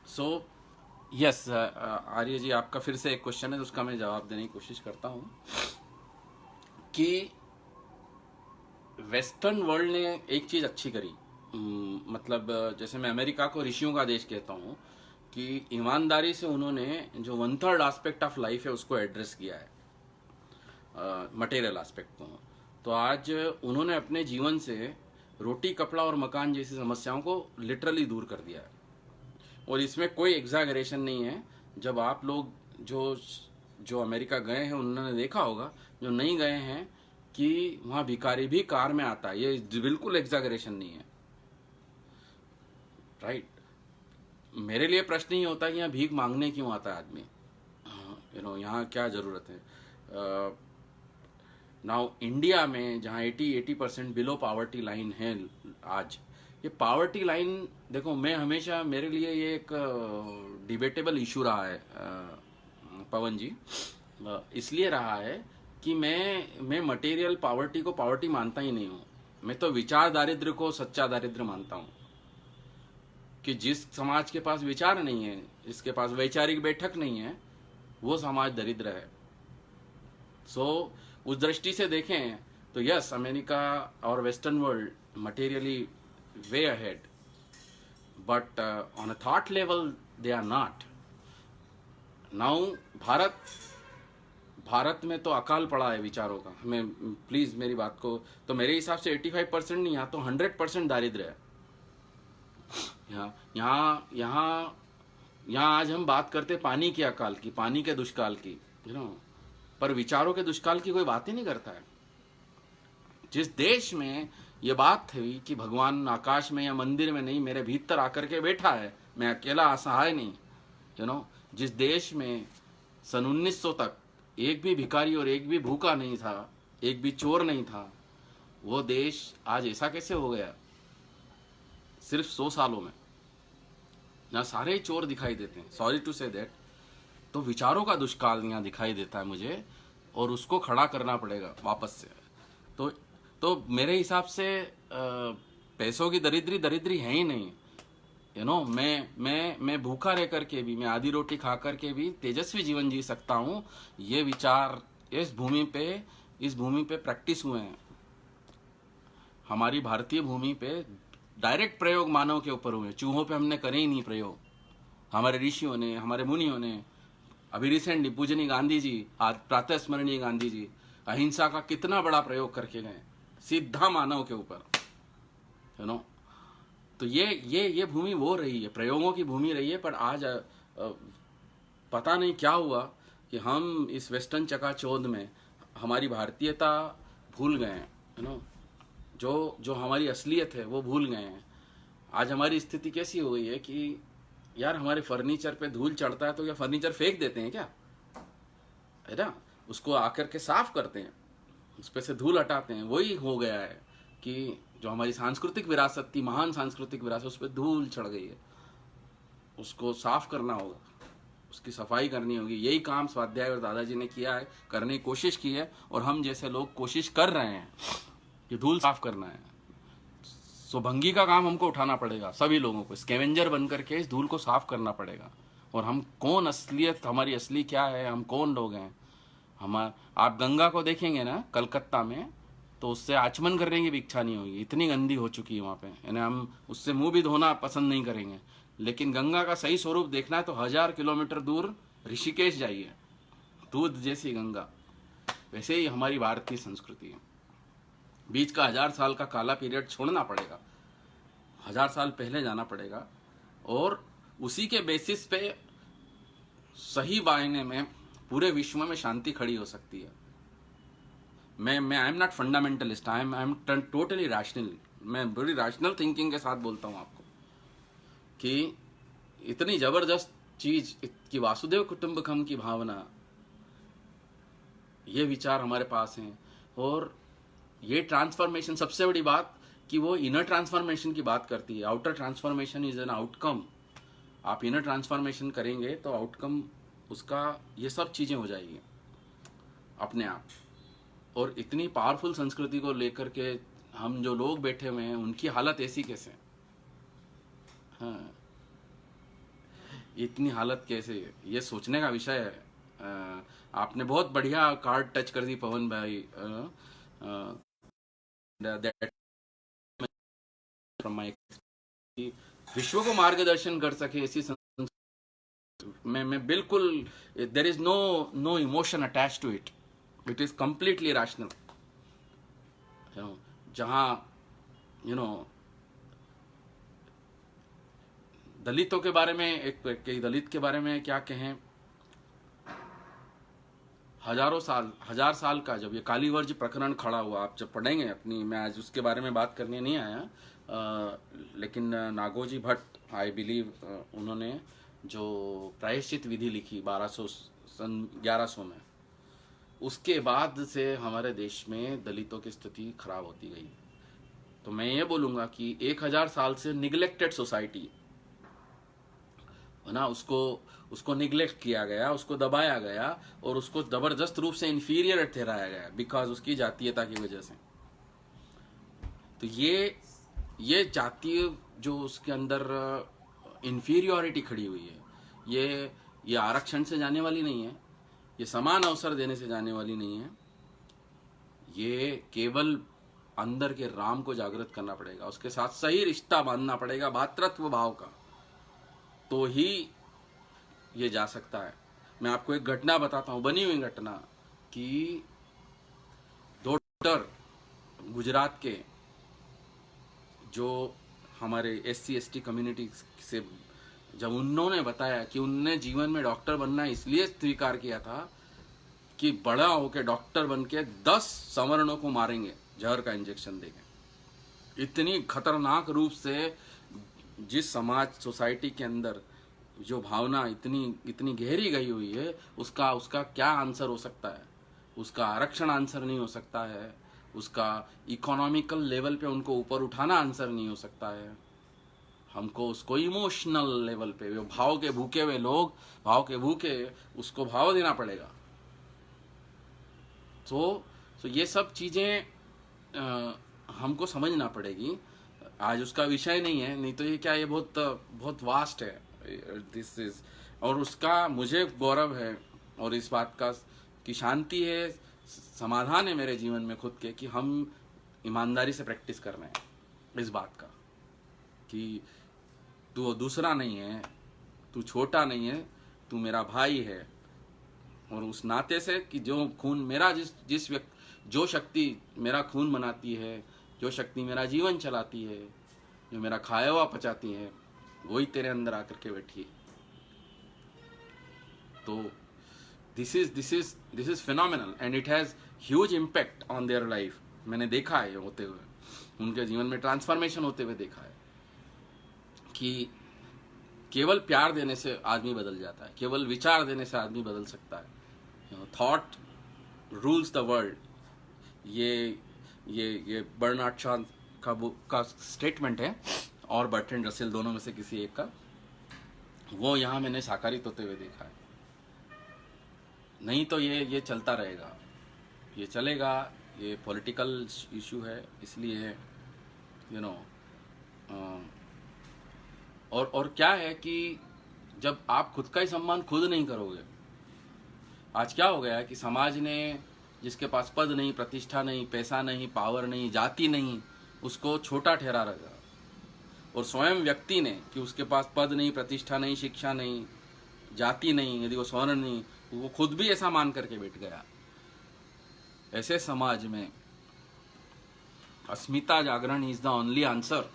So yes Arya ji, आपका फिर से एक क्वेश्चन है तो उसका मैं जवाब देने की कोशिश करता हूँ कि वेस्टर्न वर्ल्ड ने एक चीज़ अच्छी करी, मतलब जैसे मैं अमेरिका को ऋषियों का देश कहता हूँ, कि ईमानदारी से उन्होंने जो 1/3 एस्पेक्ट ऑफ लाइफ है उसको एड्रेस किया है, मटेरियल एस्पेक्ट को। तो आज उन्होंने अपने जीवन से रोटी, कपड़ा और मकान जैसी समस्याओं को लिटरली दूर कर दिया है। और इसमें कोई एग्जैगरेशन नहीं है। जब आप लोग जो अमेरिका गए हैं उन्होंने देखा होगा, जो नहीं गए हैं, कि वहाँ भिखारी भी कार में आता है, ये बिल्कुल एग्जैगरेशन नहीं है, राइट। मेरे लिए प्रश्न ही होता है कि यहाँ भीख मांगने क्यों आता है आदमी, यू नो, यहाँ क्या ज़रूरत है। नाउ इंडिया में जहाँ 80% बिलो पावर्टी लाइन है आज, ये पावर्टी लाइन देखो, मैं हमेशा, मेरे लिए ये एक डिबेटेबल इशू रहा है पवन जी, इसलिए रहा है कि मैं मटेरियल पावर्टी को पावर्टी मानता ही नहीं हूँ। मैं तो विचार दारिद्र्य को सच्चा दारिद्र्य मानता हूँ, कि जिस समाज के पास विचार नहीं है, जिसके पास वैचारिक बैठक नहीं है, वो समाज दरिद्र है। सो उस दृष्टि से देखें तो यस, अमेरिका और western world materially way ahead, but on a thought level they are not. Now Bharat में तो अकाल पड़ा है विचारों का। हमें प्लीज मेरी बात को, तो मेरे हिसाब से 85% नहीं, यहाँ तो 100% दारिद्र्य है। यहाँ आज हम बात करते पानी के अकाल की, पानी के दुष्काल की, यू नो, पर विचारों के दुष्काल की कोई बात ही नहीं करता है। जिस देश में ये बात थी कि भगवान आकाश में या मंदिर में नहीं, मेरे भीतर आकर के बैठा है, मैं अकेला असहाय नहीं, यू नो, जिस देश में सन 1900 तक एक भी भिखारी और एक भी भूखा नहीं था, एक भी चोर नहीं था, वो देश आज ऐसा कैसे हो गया सिर्फ 100 सालों में? यहाँ सारे ही चोर दिखाई देते हैं, सॉरी टू से दैट। तो विचारों का दुष्काल यहाँ दिखाई देता है मुझे, और उसको खड़ा करना पड़ेगा वापस से। तो मेरे हिसाब से पैसों की दरिद्री है ही नहीं, यू नो। मैं भूखा रह करके भी, मैं आधी रोटी खा करके भी तेजस्वी जीवन जी सकता हूँ। ये विचार इस भूमि पे प्रैक्टिस हुए हैं। हमारी भारतीय भूमि पे डायरेक्ट प्रयोग मानव के ऊपर हुए, चूहों पे हमने करे ही नहीं प्रयोग। हमारे ऋषियों ने, हमारे मुनियों ने, अभी रिसेंटली पूजनीय गांधी जी, आज प्रातः स्मरणीय गांधी जी, अहिंसा का कितना बड़ा प्रयोग करके गए सीधा मानव के ऊपर, यू नो। तो ये भूमि वो रही है, प्रयोगों की भूमि रही है। पर आज पता नहीं क्या हुआ कि हम इस वेस्टर्न चकाचौंध में हमारी भारतीयता भूल गए हैं, जो हमारी असलियत है वो भूल गए हैं। आज हमारी स्थिति कैसी हो गई है कि यार हमारे फर्नीचर पे धूल चढ़ता है तो क्या फर्नीचर फेंक देते हैं क्या, है ना, उसको आकर के साफ करते हैं, उस पे से धूल हटाते हैं। वही हो गया है कि जो हमारी सांस्कृतिक विरासत थी, महान सांस्कृतिक विरासत, उस पर धूल चढ़ गई है, उसको साफ करना होगा, उसकी सफाई करनी होगी। यही काम स्वाध्याय और दादाजी ने किया है, करने की कोशिश की है, और हम जैसे लोग कोशिश कर रहे हैं कि धूल साफ करना है। सो भंगी का काम हमको उठाना पड़ेगा, सभी लोगों को स्कैवेंजर बन करके इस धूल को साफ करना पड़ेगा। और हम कौन, असलियत हमारी असली क्या है, हम कौन लोग हैं। आप गंगा को देखेंगे ना कलकत्ता में, तो उससे आचमन करने की भी इच्छा नहीं होगी, इतनी गंदी हो चुकी है वहाँ पे, यानी हम उससे मुंह भी धोना पसंद नहीं करेंगे। लेकिन गंगा का सही स्वरूप देखना है तो 1000 किलोमीटर दूर ऋषिकेश जाइए, दूध जैसी गंगा। वैसे ही हमारी भारतीय संस्कृति है। बीच का 1000 साल का काला पीरियड छोड़ना पड़ेगा, 1000 साल पहले जाना पड़ेगा, और उसी के बेसिस पे सही मायने में पूरे विश्व में शांति खड़ी हो सकती है। मैं I am not fundamentalist, I am totally rational. मैं बड़ी रैशनल थिंकिंग के साथ बोलता हूँ आपको कि इतनी जबरदस्त चीज कि वासुदेव कुटुंबकम की भावना, ये विचार हमारे पास हैं। और ये ट्रांसफॉर्मेशन, सबसे बड़ी बात कि वो इनर ट्रांसफॉर्मेशन की बात करती है। Outer transformation is an outcome. आप इनर ट्रांसफॉर्मेशन करेंगे तो आउटकम उसका ये सब चीजें हो जाएगी अपने आप। और इतनी पावरफुल संस्कृति को लेकर के हम जो लोग बैठे हुए हैं, उनकी हालत ऐसी कैसे, हाँ, इतनी हालत कैसे, ये सोचने का विषय है। आपने बहुत बढ़िया कार्ड टच कर दी पवन भाई, विश्व को मार्गदर्शन कर सके ऐसी मैं बिल्कुल, there is no emotion attach to it, it is completely rational. जहां दलितों के बारे में, एक दलित के बारे में क्या कहें, 1000 साल का जब ये कालीवर्ज प्रकरण खड़ा हुआ, आप जब पढ़ेंगे अपनी, मैं आज उसके बारे में बात करने नहीं आया, लेकिन नागोजी भट्ट, आई बिलीव, उन्होंने जो प्रायश्चित विधि लिखी 1100 में, उसके बाद से हमारे देश में दलितों की स्थिति खराब होती गई। तो मैं ये बोलूंगा कि 1000 साल से निग्लेक्टेड सोसाइटी है ना, उसको निग्लेक्ट किया गया, उसको दबाया गया, और उसको जबरदस्त रूप से इंफीरियर ठहराया गया बिकॉज उसकी जातीयता की वजह से। तो ये जातीय जो उसके अंदर इंफीरियोरिटी खड़ी हुई है, ये आरक्षण से जाने वाली नहीं है, ये समान अवसर देने से जाने वाली नहीं है। ये केवल अंदर के राम को जागृत करना पड़ेगा, उसके साथ सही रिश्ता बांधना पड़ेगा भातृत्व भाव का, तो ही ये जा सकता है। मैं आपको एक घटना बताता हूँ, बनी हुई घटना, कि 2 डॉक्टर गुजरात के, जो हमारे SC ST कम्युनिटी से, जब उन्होंने बताया कि उनने जीवन में डॉक्टर बनना इसलिए स्वीकार किया था कि बड़ा होकर डॉक्टर बन के 10 सवर्णों को मारेंगे जहर का इंजेक्शन देंगे। इतनी खतरनाक रूप से जिस समाज सोसाइटी के अंदर जो भावना इतनी गहरी गई हुई है, उसका क्या आंसर हो सकता है? उसका आरक्षण आंसर नहीं हो सकता है, उसका इकोनॉमिकल लेवल पे उनको ऊपर उठाना आंसर नहीं हो सकता है। हमको उसको इमोशनल लेवल पे, वो भाव के भूखे हुए लोग, भाव के भूखे, उसको भाव देना पड़ेगा। तो ये सब चीजें हमको समझना पड़ेगी। आज उसका विषय नहीं है, नहीं तो ये क्या, ये बहुत वास्ट है दिस इज। और उसका मुझे गौरव है, और इस बात का कि शांति है, समाधान है मेरे जीवन में खुद के, कि हम ईमानदारी से प्रैक्टिस कर रहे हैं इस बात का कि तू दूसरा नहीं है, तू छोटा नहीं है, तू मेरा भाई है। और उस नाते से कि जो खून मेरा, जो शक्ति मेरा खून बनाती है, जो शक्ति मेरा जीवन चलाती है, जो मेरा खाया हुआ पचाती है, वही तेरे अंदर आकर के बैठी है। तो this is phenomenal and it has huge impact on their life. मैंने देखा है होते हुए, उनके जीवन में ट्रांसफॉर्मेशन होते हुए देखा है कि केवल प्यार देने से आदमी बदल जाता है, केवल विचार देने से आदमी बदल सकता है। थॉट रूल्स द वर्ल्ड, ये बर्नार्ड शॉ का स्टेटमेंट है, और बर्ट्रैंड रसेल, दोनों में से किसी एक का। वो यहाँ मैंने साकारित होते हुए देखा है। नहीं तो ये चलता रहेगा, ये चलेगा, ये पॉलिटिकल इशू है, इसलिए यू नो और क्या है कि जब आप खुद का ही सम्मान खुद नहीं करोगे। आज क्या हो गया है कि समाज ने, जिसके पास पद नहीं, प्रतिष्ठा नहीं, पैसा नहीं, पावर नहीं, जाति नहीं, उसको छोटा ठहरा रखा, और स्वयं व्यक्ति ने कि उसके पास पद नहीं, प्रतिष्ठा नहीं, शिक्षा नहीं, जाति नहीं, यदि वो स्वर्ण नहीं, वो खुद भी ऐसा मान करके बैठ गया। ऐसे समाज में अस्मिता जागरण इज द ओनली आंसर,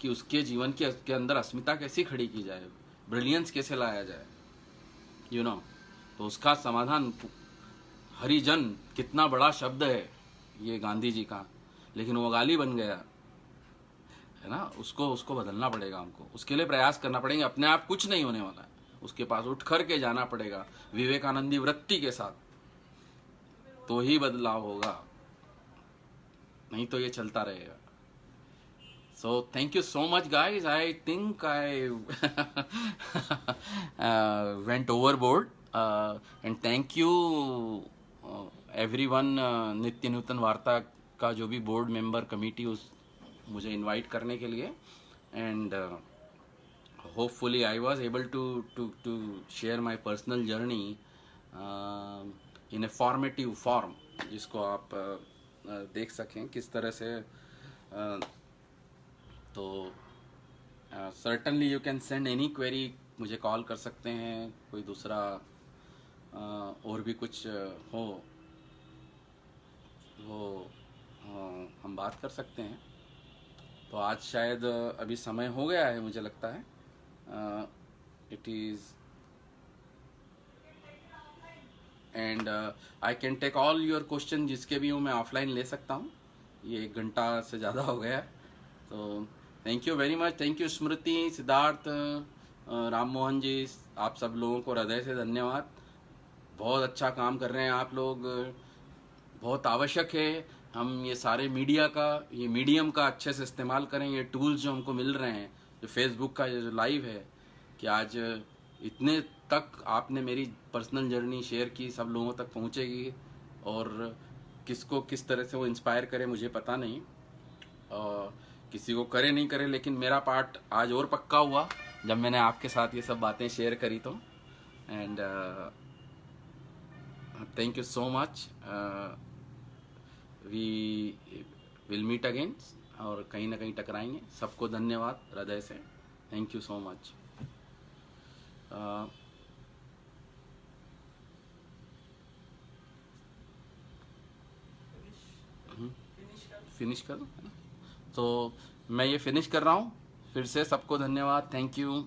कि उसके जीवन के अंदर अस्मिता कैसी खड़ी की जाए, ब्रिलियंस कैसे लाया जाए, यू नो। तो उसका समाधान, हरिजन कितना बड़ा शब्द है ये गांधी जी का, लेकिन वो गाली बन गया है ना। उसको बदलना पड़ेगा हमको, उसके लिए प्रयास करना पड़ेगा। अपने आप कुछ नहीं होने वाला है, उसके पास उठ कर के जाना पड़ेगा विवेकानंदी वृत्ति के साथ, तो ही बदलाव होगा, नहीं तो ये चलता रहेगा। So thank you so much guys. I think I went overboard, and thank you everyone, नित्य नूतन वार्ता का जो भी बोर्ड मेंबर कमेटी उस मुझे इनवाइट करने के लिए, and hopefully I was able to share my personal journey in a formative form, जिसको आप देख सकें किस तरह से। तो certainly you can send any query, मुझे कॉल कर सकते हैं, कोई दूसरा और भी कुछ हो वो हम बात कर सकते हैं। तो आज शायद अभी समय हो गया है, मुझे लगता है it is, and I can take all your question, जिसके भी हूँ मैं ऑफलाइन ले सकता हूँ। ये 1 घंटा से ज़्यादा हो गया है, तो thank you very much. Thank you Smriti, Siddharth, Ram Mohan ji, आप सब लोगों को हृदय से धन्यवाद। बहुत अच्छा काम कर रहे हैं आप लोग, बहुत आवश्यक है हम ये सारे मीडिया का, ये मीडियम का अच्छे से इस्तेमाल करें। ये टूल्स जो हमको मिल रहे हैं, जो फेसबुक का जो लाइव है, कि आज इतने तक आपने मेरी पर्सनल जर्नी शेयर की, सब लोगों तक पहुंचेगी, और किसको किस तरह से वो इंस्पायर करे मुझे पता नहीं, किसी को करे नहीं करे, लेकिन मेरा पार्ट आज और पक्का हुआ जब मैंने आपके साथ ये सब बातें शेयर करी। तो and thank you so much, we will meet again, और कहीं ना कहीं टकराएंगे। सबको धन्यवाद हृदय से, thank you so much. Finish कर, तो मैं ये फिनिश कर रहा हूँ। फिर से सबको धन्यवाद, थैंक यू।